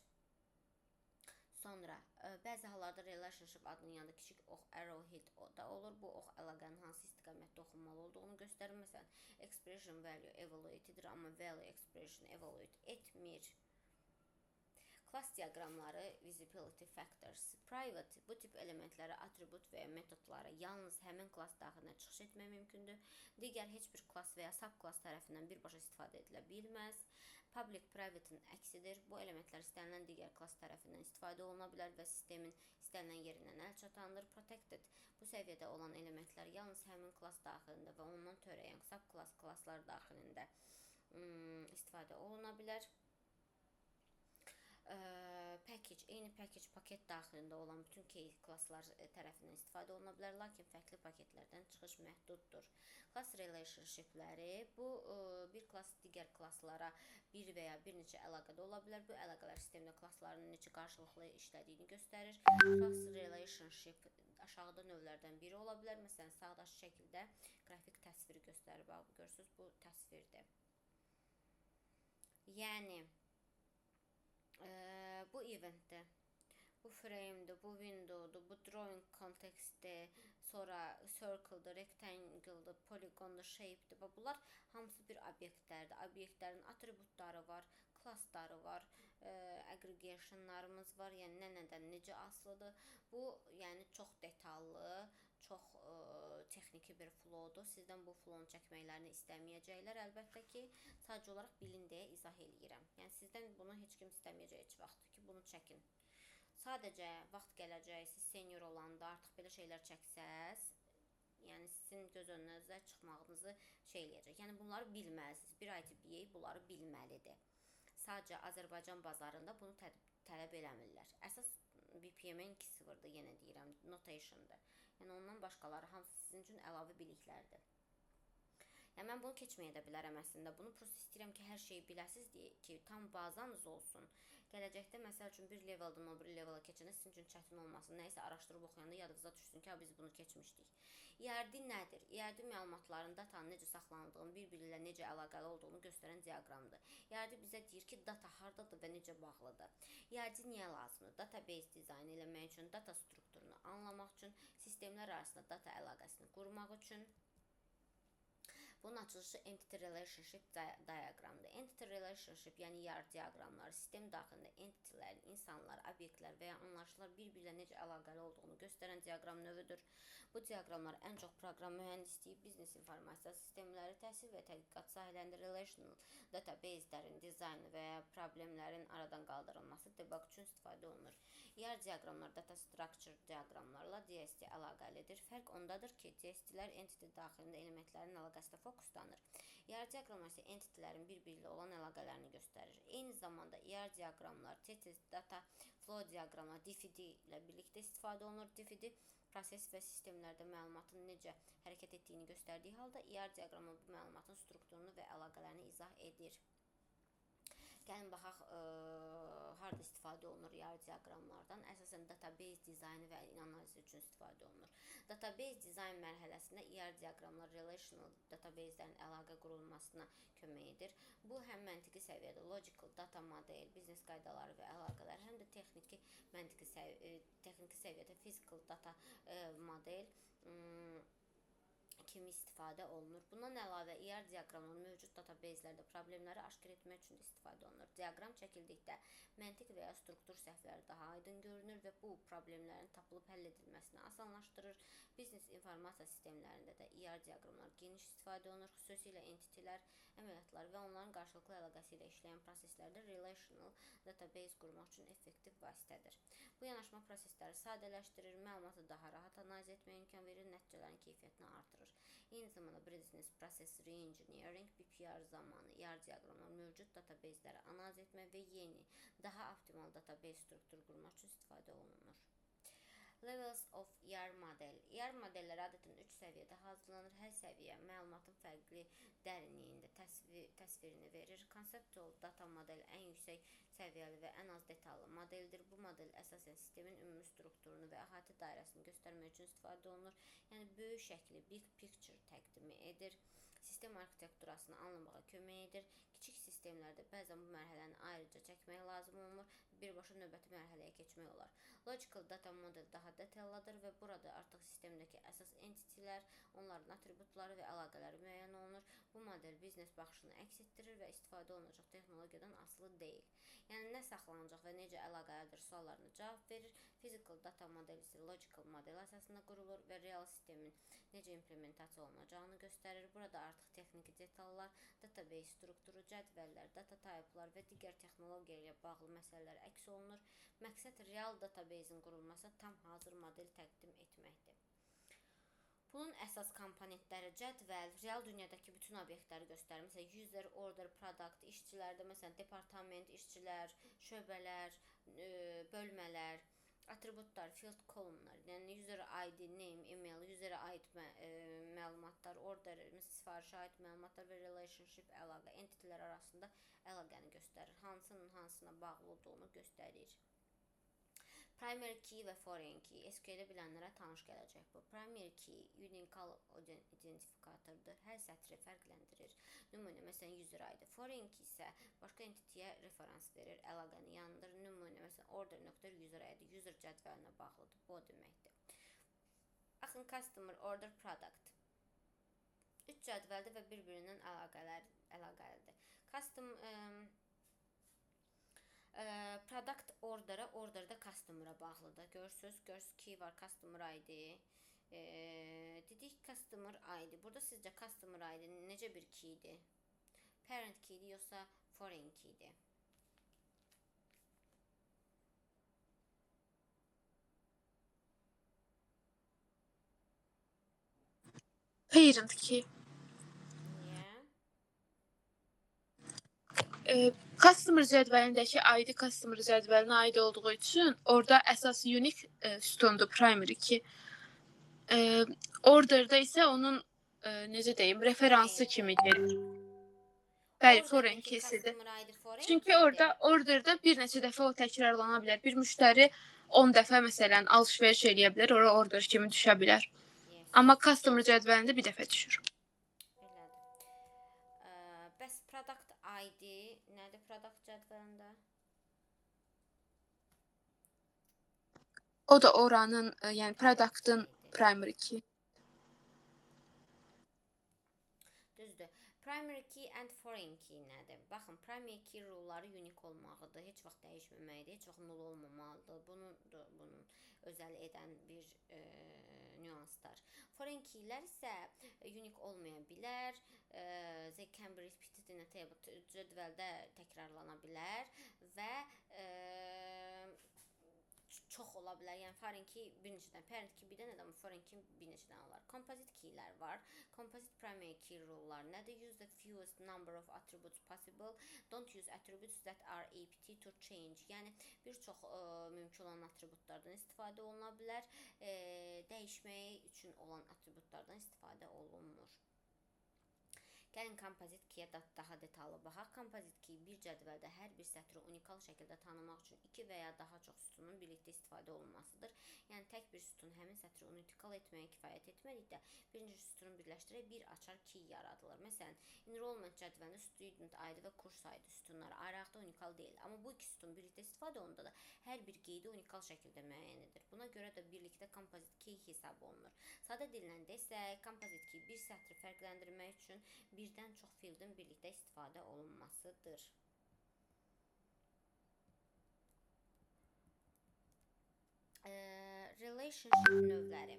Sonra, bəzi hallarda relationship adının yanında kiçik ox arrowhead da olur. Bu ox əlaqənin hansı istiqamətdə oxunmalı olduğunu göstərir. Məsələn, expression value evaluate edir, amma value expression evaluate etmir. Class diaqramları, visibility factors, private, bu tip elementləri, atribut və ya metodları yalnız həmin klass daxilinə çıxış etmək mümkündür. Digər heç bir klass və ya subklass tərəfindən birbaşa istifadə edilə bilməz. Public, private'ın əksidir. Bu elementlər istənilən digər klass tərəfindən istifadə oluna bilər və sistemin istənilən yerindən əl çatandır. Protected, bu səviyyədə olan elementlər yalnız həmin klass daxilində və ondan törəyən subklass klasslar daxilində istifadə oluna bilər. Package, eyni package paket daxilində olan bütün key klasslar tərəfindən istifadə oluna bilər, lakin fərqli paketlərdən çıxış məhduddur. Class relationshipləri, bu bir klass digər klasslara bir və ya bir neçə əlaqədə ola bilər. Bu əlaqələr sistemdə klassların necə qarşılıqlı işlədiyini göstərir. Class relationship aşağıda növlərdən biri ola bilər. Məsələn, sağdakı şəkildə qrafik təsviri göstərir. Görürsünüz, bu təsvirdir. Yəni bu eventdə, bu frame'dir, bu window'dur, bu drawing context-dir, sonra circle-dır, rectangle-dır, polygon-dur, shape-dir. Bunlar hamısı bir obyektlərdir. Obyektlərin atributları var, klassları var, aggregationlarımız var, yəni nədən necə asılıdır. Bu, yəni çox detallı, çox texniki bir flowdur. Sizdən bu flowun çəkməklərini istəməyəcəklər. Əlbəttə ki, sadəcə olaraq bilin deyə izah eləyirəm. Yəni sizdən bunu heç kim istəməyəcək heç vaxt ki, bunu çəkin. Sadəcə vaxt gələcək, siz senior olanda artıq belə şeylər çəksəz, yəni sizin göz önünüzə çıxmağınızı eləyəcək. Yəni bunları bilməlisiniz. Bir ITBA bunları bilməlidir. Sadəcə Azərbaycan bazarında bunu tələb eləmirlər. Əsas BPM-in 2.0-dır, yenə deyirəm, notation-dır. Yəni ondan başqaları hamısı sizin üçün əlavə biliklərdir. Yəni mən bunu keçməyə də bilərəm əslində. Bunu prosta istəyirəm ki, hər şeyi biləsiz deyə ki, tam bazanız olsun. Gələcəkdə məsəl üçün bir leveldən o bir levela keçəndə sizin üçün çətin olmasın. Nəyisə araşdırıb oxuyanda yadınıza düşsün ki, biz bunu keçmişdik. ERD nədir? ERD məlumatların datanın necə saxlanıldığını, bir-biri ilə necə əlaqəli olduğunu göstərən diaqramdır. ERD bizə deyir ki, data hardadır və necə bağlıdır. ERD niyə lazımdır? Database dizaynı eləmək üçün, data strukturunu anlamaq üçün, sistemlər arasında data əlaqəsini qurmaq üçün. Bunun açılışı Entity Relationship diagramdır. Entity Relationship, yəni ER diaqramları sistem daxilində entitilərin, insanlar, obyektlər və ya anlayışlar bir-biri ilə necə əlaqəli olduğunu göstərən diaqram növüdür. Bu diaqramlar ən çox proqram mühəndisliyi, biznes informasiya sistemləri, təhsil və tədqiqat sahələrində relational database-lərin dizaynı və ya problemlərin aradan qaldırılması, debug üçün istifadə olunur. ER diaqramlar data structure diaqramlarla DST əlaqəlidir. Fərq ondadır ki, DST-lər entity daxilində elementlərin əlaqəsində fokuslanır. ER diaqramlar isə entitilərin bir-biri ilə olan əlaqələrini göstərir. Eyni zamanda ER diaqramlar, TTS, data flow diaqramlar, DFD ilə birlikdə istifadə olunur. DFD proses və sistemlərdə məlumatın necə hərəkət etdiyini göstərdiyi halda ER diaqramı bu məlumatın strukturunu və əlaqələrini izah edir. Gəlin baxaq, harada istifadə olunur ER diaqramlardan. Əsasən database dizaynı və analizi üçün istifadə olunur. Database dizayn mərhələsində ER diaqramlar relational database-lərin əlaqə qurulmasına kömək edir. Bu həm məntiqi səviyyədə logical data model, biznes qaydaları və əlaqələr, həm də texniki səviyyədə physical data model kimi istifadə olunur. Bundan əlavə ER diaqramının mövcud database-lərdə problemləri aşkar etmək üçün də istifadə olunur. Diaqram çəkildikdə məntiq və ya struktur səhvləri daha aydın görünür və bu problemlərin tapılıb həll edilməsini asanlaşdırır. Biznes informasiya sistemlərində də ER diaqramlar geniş istifadə olunur. Xüsusilə entitilər, əməliyyatlar və onların qarşılıqlı əlaqəsi ilə işləyən proseslərdə relational database qurmaq üçün effektiv vasitədir. Bu yanaşma prosesləri sadələşdirir, məlumatı daha rahat analiz etməyə imkan verir, nəticələrin keyfiyyətini artırır. Eyni zamanda Business Process Reengineering (BPR) zamanı ER diaqramlar mövcud databaseləri analiz etmək və yeni, daha optimal database struktur qurmaq üçün istifadə olunur. Levels of ER model. ER modelləri adətən 3 səviyyədə hazırlanır. Hər səviyyə məlumatın fərqli dərinliyində təsvirini verir. Conceptual data model ən yüksək səviyyəli və ən az detallı modeldir. Bu model əsasən sistemin ümumi strukturunu və əhatə dairəsini göstərmək üçün istifadə olunur. Yəni böyük şəkli, big picture təqdim edir. Sistem arxitekturasını anlamağa kömək edir. Kiçik sistemlərdə bəzən bu mərhələni ayrıca çəkmək lazım olmur. Birbaşa növbəti mərhələyə keçmək olar. Logical data model daha detallıdır və burada artıq sistemdəki əsas entitilər, onların atributları və əlaqələri müəyyən olunur. Bu model biznes baxışını əks etdirir və istifadə olunacaq texnologiyadan asılı deyil. Yəni nə saxlanacaq və necə əlaqəlidir suallarına cavab verir. Physical data model isə logical model əsasında qurulur və real sistemin necə implementasiya olunacağını göstərir. Burada artıq texniki detallar, database strukturu, cədvəllər, data type'lar və digər texnologiya ilə bağlı məsələlər əks olunur. Məqsəd real database'in qurulması tam hazır model təqdim etməkdir. Bunun əsas komponentləri cədvəl, real dünyadakı bütün obyektləri göstərir. Məsələn, user, order, product, işçilərdə, məsələn, departament, işçilər, şöbələr, bölmələr, atributlar, field columnlar, yəni user ID, name, email, userə aid məlumatlar, order, məsələn, sifarişə aid məlumatlar və relationship əlaqə, entitilər arasında əlaqəni göstərir. Hansının hansına bağlı olduğunu göstərir. Primary key və foreign key. SQL-i bilənlərə tanış gələcək bu. Primary key unique identifikatordur. Hər sətri fərqləndirir. Nümunə, məsələn, user ID. Foreign key isə başqa entitiyə referans verir, əlaqəni yanındır. Nümunə, məsələn, order.user ID user cədvəlinə bağlıdır. Bu o deməkdir. Baxın, customer, order, product. 3 cədvəldir və bir-birindən əlaqəlidir. Product order'a, order'da customer'a bağlıdır. Görürsünüz, key var, customer ID. Dedik customer ID. Burada sizcə customer ID necə bir keydir? Parent keydir yoxsa foreign keydir? Parent key. Customer cədvəlindəki ID customer cədvəlinə aid olduğu üçün orada əsas unique sütundur primary key. Order'da isə onun necə deyim, referansı kimidir. Bəli, foreign key'sidir. Customer ID foreign Çünki key'dir. orada orderda bir neçə dəfə o təkrarlana bilər. Bir müştəri 10 dəfə məsələn alış-veriş eləyə bilər, ora order kimi düşə bilər. Yes. Amma customer cədvəlində bir dəfə düşür. Belədir. Bəs product ID nədir product cədvəlində? O da oranın, yəni product'ın primary key. Düzdür. Primary key and foreign key nədir? Baxın, primary key rule'ları unik olmalıdır, heç vaxt dəyişməməlidir, heç vaxt null olmamalıdır. Bunun özəl edən bir nüanslar. Foreign key'lər isə unik olmaya bilər. They can be repeated in a table. Cədvəldə təkrarlana bilər və çox ola bilər. Yəni foreign key bir neçədən, parent key bir dənə, amma foreign key bir neçədən olar. Composite keylər var. Composite primary key rule'lar nədir? Use the fewest number of attributes possible. Don't use attributes that are apt to change. Yəni bir çox mümkün olan atributlardan istifadə oluna bilər. Dəyişməyi üçün olan atributlardan istifadə olunmur. Gəlin kompozit key'ə daha detallı baxaq. Kompozit key bir cədvəldə hər bir sətri unikal şəkildə tanımaq üçün 2 və ya daha çox sütunun birlikdə istifadə olunmasıdır. Yəni tək bir sütun həmin sətri unikal etməyə kifayət etmədikdə birinci sütunu birləşdirərək bir açar key yaradılır. Məsələn, enrollment cədvəlində student ID və kurs ID sütunları ayrı-ayrı unikal deyil. Amma bu iki sütun birlikdə istifadə olunanda da hər bir qeydi unikal şəkildə müəyyən edilir. Buna görə də birlikdə kompozit key hesab olunur. Sadə dillə desək, kompozit key bir sətri fərqləndirmək üçün birdən çox fieldin birlikdə istifadə olunmasıdır. Relationship növləri.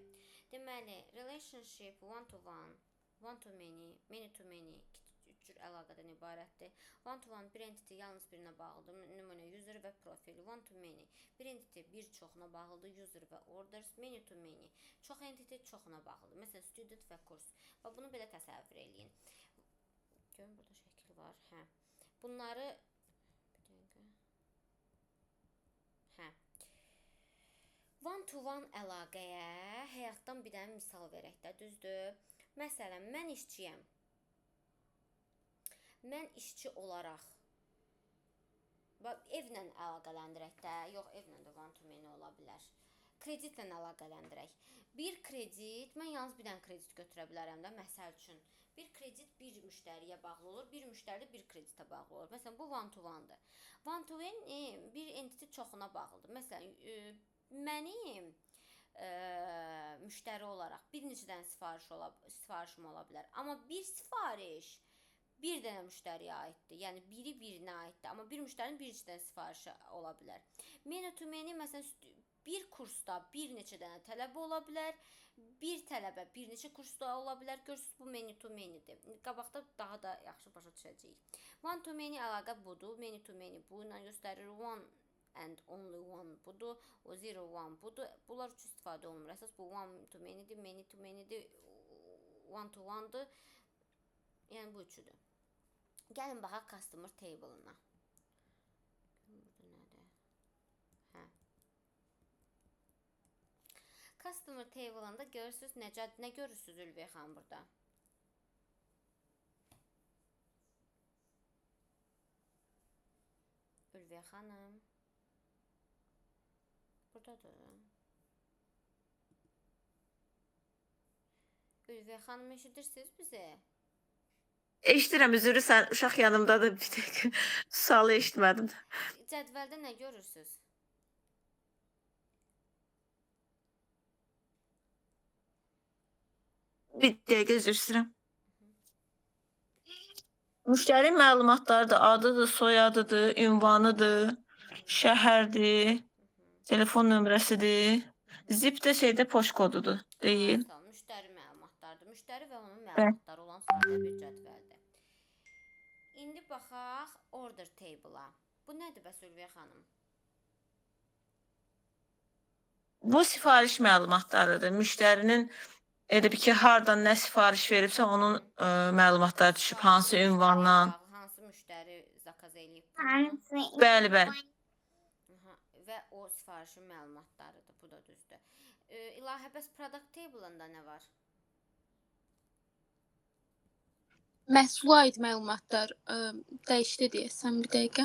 Deməli, relationship one-to-one, one-to-many, many-to-many üç cür əlaqədən ibarətdir. One-to-one bir entity yalnız birinə bağlıdır, nümunə user və profil. One-to-many bir entity bir çoxuna bağlıdır, user və orders. Many-to-many çox entity çoxuna bağlıdır. Məsələn, student və kurs. Və bunu belə təsəvvür eləyin. Görün, burada şəkil var. Bunları one-to-one əlaqəyə həyatdan bir dənə misal verək də, düzdür? Məsələn, mən işçiyəm. Mən işçi olaraq evlə əlaqələndirək də, yox, evlə də one-to-many ola bilər. Kreditlə əlaqələndirək. Bir kredit, mən yalnız bir dənə kredit götürə bilərəm də, məsəl üçün. Bir kredit bir müştəriyə bağlı olur, bir müştəri bir kreditə bağlı olur. Məsələn, bu one-to-one-dır. One-to-one bir entity çoxuna bağlıdır. Məsələn, mənim müştəri olaraq bir neçə dənə sifarişim ola bilər. Amma bir sifariş bir dənə müştəriyə aiddir. Yəni biri birinə aiddir. Amma bir müştərinin bir neçə dənə sifarişi ola bilər. Many-to-many məsələn bir kursda bir neçə dənə tələbə ola bilər. Bir tələbə bir neçə kursda ola bilər. Görürsünüz, bu many-to-many'dir. Qabaqda daha da yaxşı başa düşəcəyik. One-to-many əlaqə budur. Many-to-many bu ilə göstərir. One and only one budur. O 0-1 budur. Bunlar üçün istifadə olunur. Əsas bu one-to-many'dir, many-to-many'dir, one-to-one'dır. Yəni bu üçüdür. Gəlin baxaq customer table-ına. Customer table-ında görürsünüz, nə görürsünüz Ülviyə xanım burada? Ülviyə xanım. Buradadır. Ülviyə xanım, eşidirsiniz bizi? Eşidirəm, üzrü sən uşaq yanımdadır. Bir tek sualı eşitmədim. Cədvəldə nə görürsünüz? Bir dəqiqə üzr istəyirəm. Müştəri məlumatlarıdır, adıdır, soyadıdır, ünvanıdır, şəhərdir, telefon nömrəsidir. Zip də şeydə poçt kodudur, deyil. Müştəri məlumatlarıdır. Müştəri və onun məlumatları olan sadə bir cədvəldir. İndi baxaq order table-a. Bu nədir bəs Ülviyə xanım? Bu sifariş məlumatlarıdır. Müştərinin elə bir ki, hardan nə sifariş veribsə, onun məlumatları düşüb, hansı ünvandan. Hansı müştəri zakaz eləyib bunu? Bəli, bəli. Və o sifarişin məlumatlarıdır. Bu da düzdür. İlahə, bəs product table-ında nə var? məhsula aid məlumatlar dəyişdi deyəsən bir dəqiqə.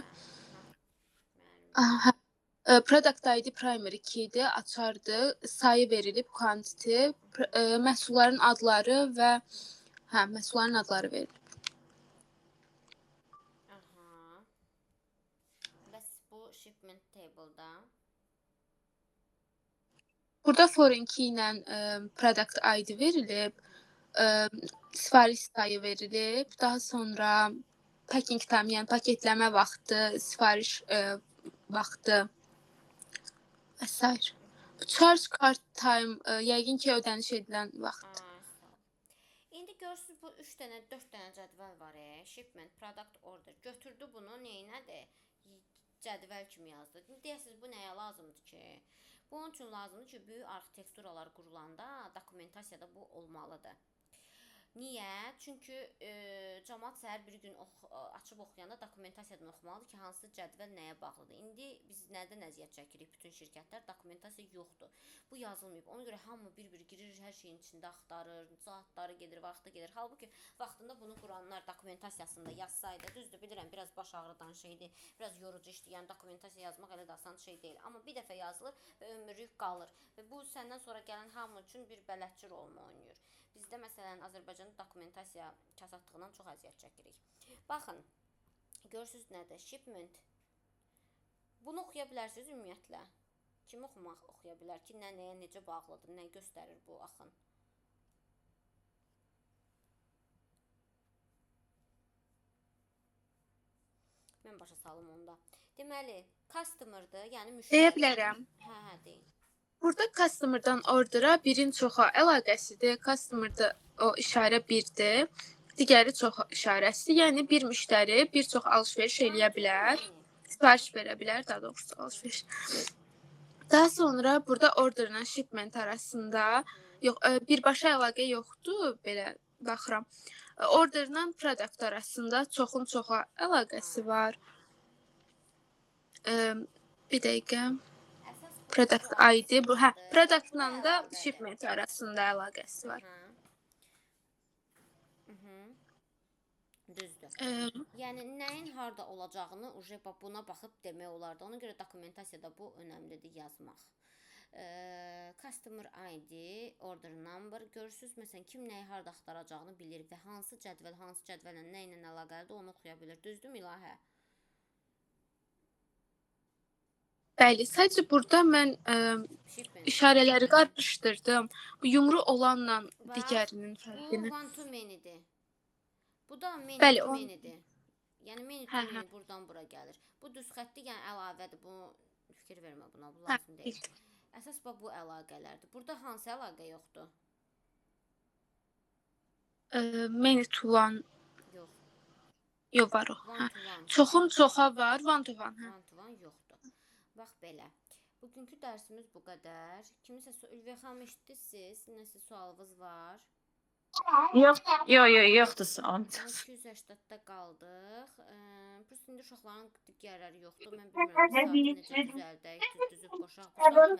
Aha. Product ID primary key-dir, açardır, sayı verilib quantity, məhsulların adları və məhsulların adları verilib. Aha. Bəs bu shipment table-da Burada foreign key ilə product ID verilib, sifariş sayı verilib, daha sonra packing time, yəni paketləmə vaxtı, sifariş vaxtı və s. Charge card time yəqin ki, ödəniş edilən vaxt. sağ ol. İndi görürsüz bu 3 dənə, 4 dənə cədvəl var. Shipment, product order. Götürdü bunu, neynədir? Cədvəl kimi yazdı. İndi deyəsiniz bu nəyə lazımdır ki? Bunun üçün lazımdır ki, böyük arxitekturalar qurulanda dokumentasiyada bu olmalıdır. Niyə? Çünki cəmaət səhər bir gün açıb oxuyanda dokumentasiyadan oxumalıdır ki, hansı cədvəl nəyə bağlıdır. İndi biz nədən əziyyət çəkirik? Bütün şirkətlər dokumentasiya yoxdur. Bu yazılmayıb. Ona görə hamı bir-bir girir, hər şeyin içində axtarır, saatları gedir, vaxtı gedir. Halbuki vaxtında bunu quranlar dokumentasiyasında yazsaydı, düzdür, bilirəm, biraz baş ağrıdan şeydir, biraz yorucu işdir. Yəni dokumentasiya yazmaq elə də asan şey deyil. Amma bir dəfə yazılır və ömürlük qalır. Və bu səndən sonra gələn hamı üçün bir bələdçi rolunu oynayır. Bizdə məsələn Azərbaycanda dokumentasiya kasatlığından çox əziyyət çəkirik. Baxın, görürsüz nədir? Shipment. Bunu oxuya bilərsiniz ümumiyyətlə. Kim oxuya bilər ki, nəyə necə bağlıdır, nə göstərir bu axın? Mən başa salım onda. Deməli, customer-dır, yəni müştəri. Deyə bilərəm. Deyin. Burada customer-dan order-a birin çoxa əlaqəsidir. Customer-da o işarə 1-dir. Digəri çox işarəsidir. Yəni bir müştəri bir çox alış-veriş eləyə bilər. Sifariş verə bilər, daha doğrusu alış-veriş. Daha sonra burada order-la shipment arasında birbaşa əlaqə yoxdur, belə baxıram. Order-la product arasında çoxun çoxa əlaqəsi var. Bir dəqiqə. Product ID bu. Productla da shipment arasında əlaqəsi var. Düzdür. Yəni nəyin harda olacağını buna baxıb demək olardı. Ona görə dokumentasiyada bu önəmlidir yazmaq. Customer ID, order number. Görürsüz, məsələn, kim nəyi harda axtaracağını bilir və hansı cədvəllə nə ilə əlaqəlidir onu oxuya bilir. Düzdür, Milahə? Bəli, sadəcə burada mən işarələri qarışdırdım. Bu yumru olanla digərinin fərqini. Bu one to many-dir. Bu da many-dir. Yəni many to many buradan bura gəlir. Bu düz xətti, yəni əlavədir. Bu fikir vermə buna, bu lazım deyil. Əsas bu əlaqələrdir. Burada hansı əlaqə yoxdur? Many to one. Yox. Yox var o. One to one. Çoxun çoxa var, one to one. One to one yoxdur. Bax belə. Bugünkü dərsimiz bu qədər. Kimisə Ülviyə xanım eşitdiniz? Nəsə sualınız var? Yoxdur. 280-də qaldıq. Prosta indi uşaqların digərləri yoxdur. Mən bilmirəm saatı necə düzəldək, düzüb qoşaq. Bu saat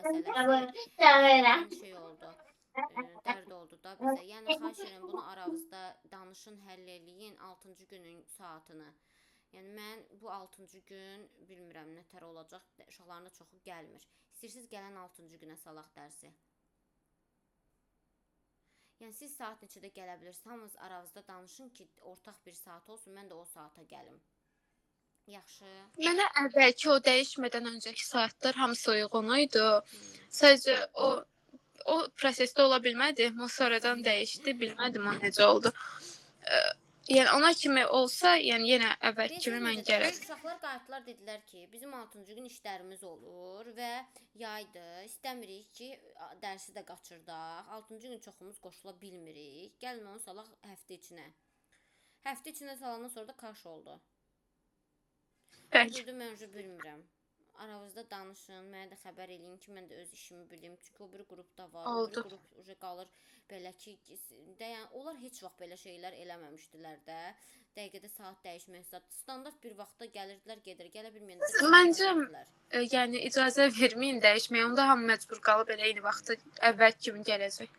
məsələsi şey oldu. Dərd oldu da bizə. Yəni xahiş edirəm bunu aranızda danışın, həll eləyin 6-cı günün saatını. Yəni mən bu 6-cı gün bilmirəm nətər olacaq. Uşaqların da çoxu gəlmir. İstəyirsiniz gələn 6-cı günə salaq dərsi. Yəni siz saat neçədə gələ bilirsiniz. Hamınız aranızda danışın ki, ortaq bir saat olsun. Mən də o saata gəlim. Yaxşı. Mənə əvvəlki o dəyişmədən öncəki saatlar hamısı uyğun idi. Sadəcə o prosesdə ola bilmədi. O sonradan dəyişdi. Bilmədim o necə oldu. Yəni ona kimi olsa, yəni yenə əvvəl kimi mən gərək. Uşaqlar qayıtdılar, dedilər ki, bizim 6-cı gün işlərimiz olur və yaydır. İstəmirik ki, dərsi də qaçırdaq. 6-cı gün çoxumuz qoşula bilmirik. Gəlin onu salaq həftə içinə. Həftə içinə salandan sonra da kaş oldu. Bəli. Mən bilmirəm. Aranızda danışın, mənə də xəbər eləyin ki, mən də öz işimi bilim. Çünki o bir qrupda var, o bir qrup qalır belə ki, onlar heç vaxt belə şeylər eləməmişdilər də. Dəqiqədə saat dəyişmək, standart bir vaxtda gəlirdilər, gələ bilməyəndə. Məncə, yəni icazə verməyin dəyişməyə. Onda hamı məcbur qalıb elə eyni vaxtda əvvəl kimi gələcək.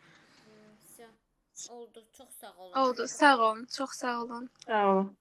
Oldu. Çox sağ olun. Oldu. Sağ olun. Çox sağ olun. Sağ olun.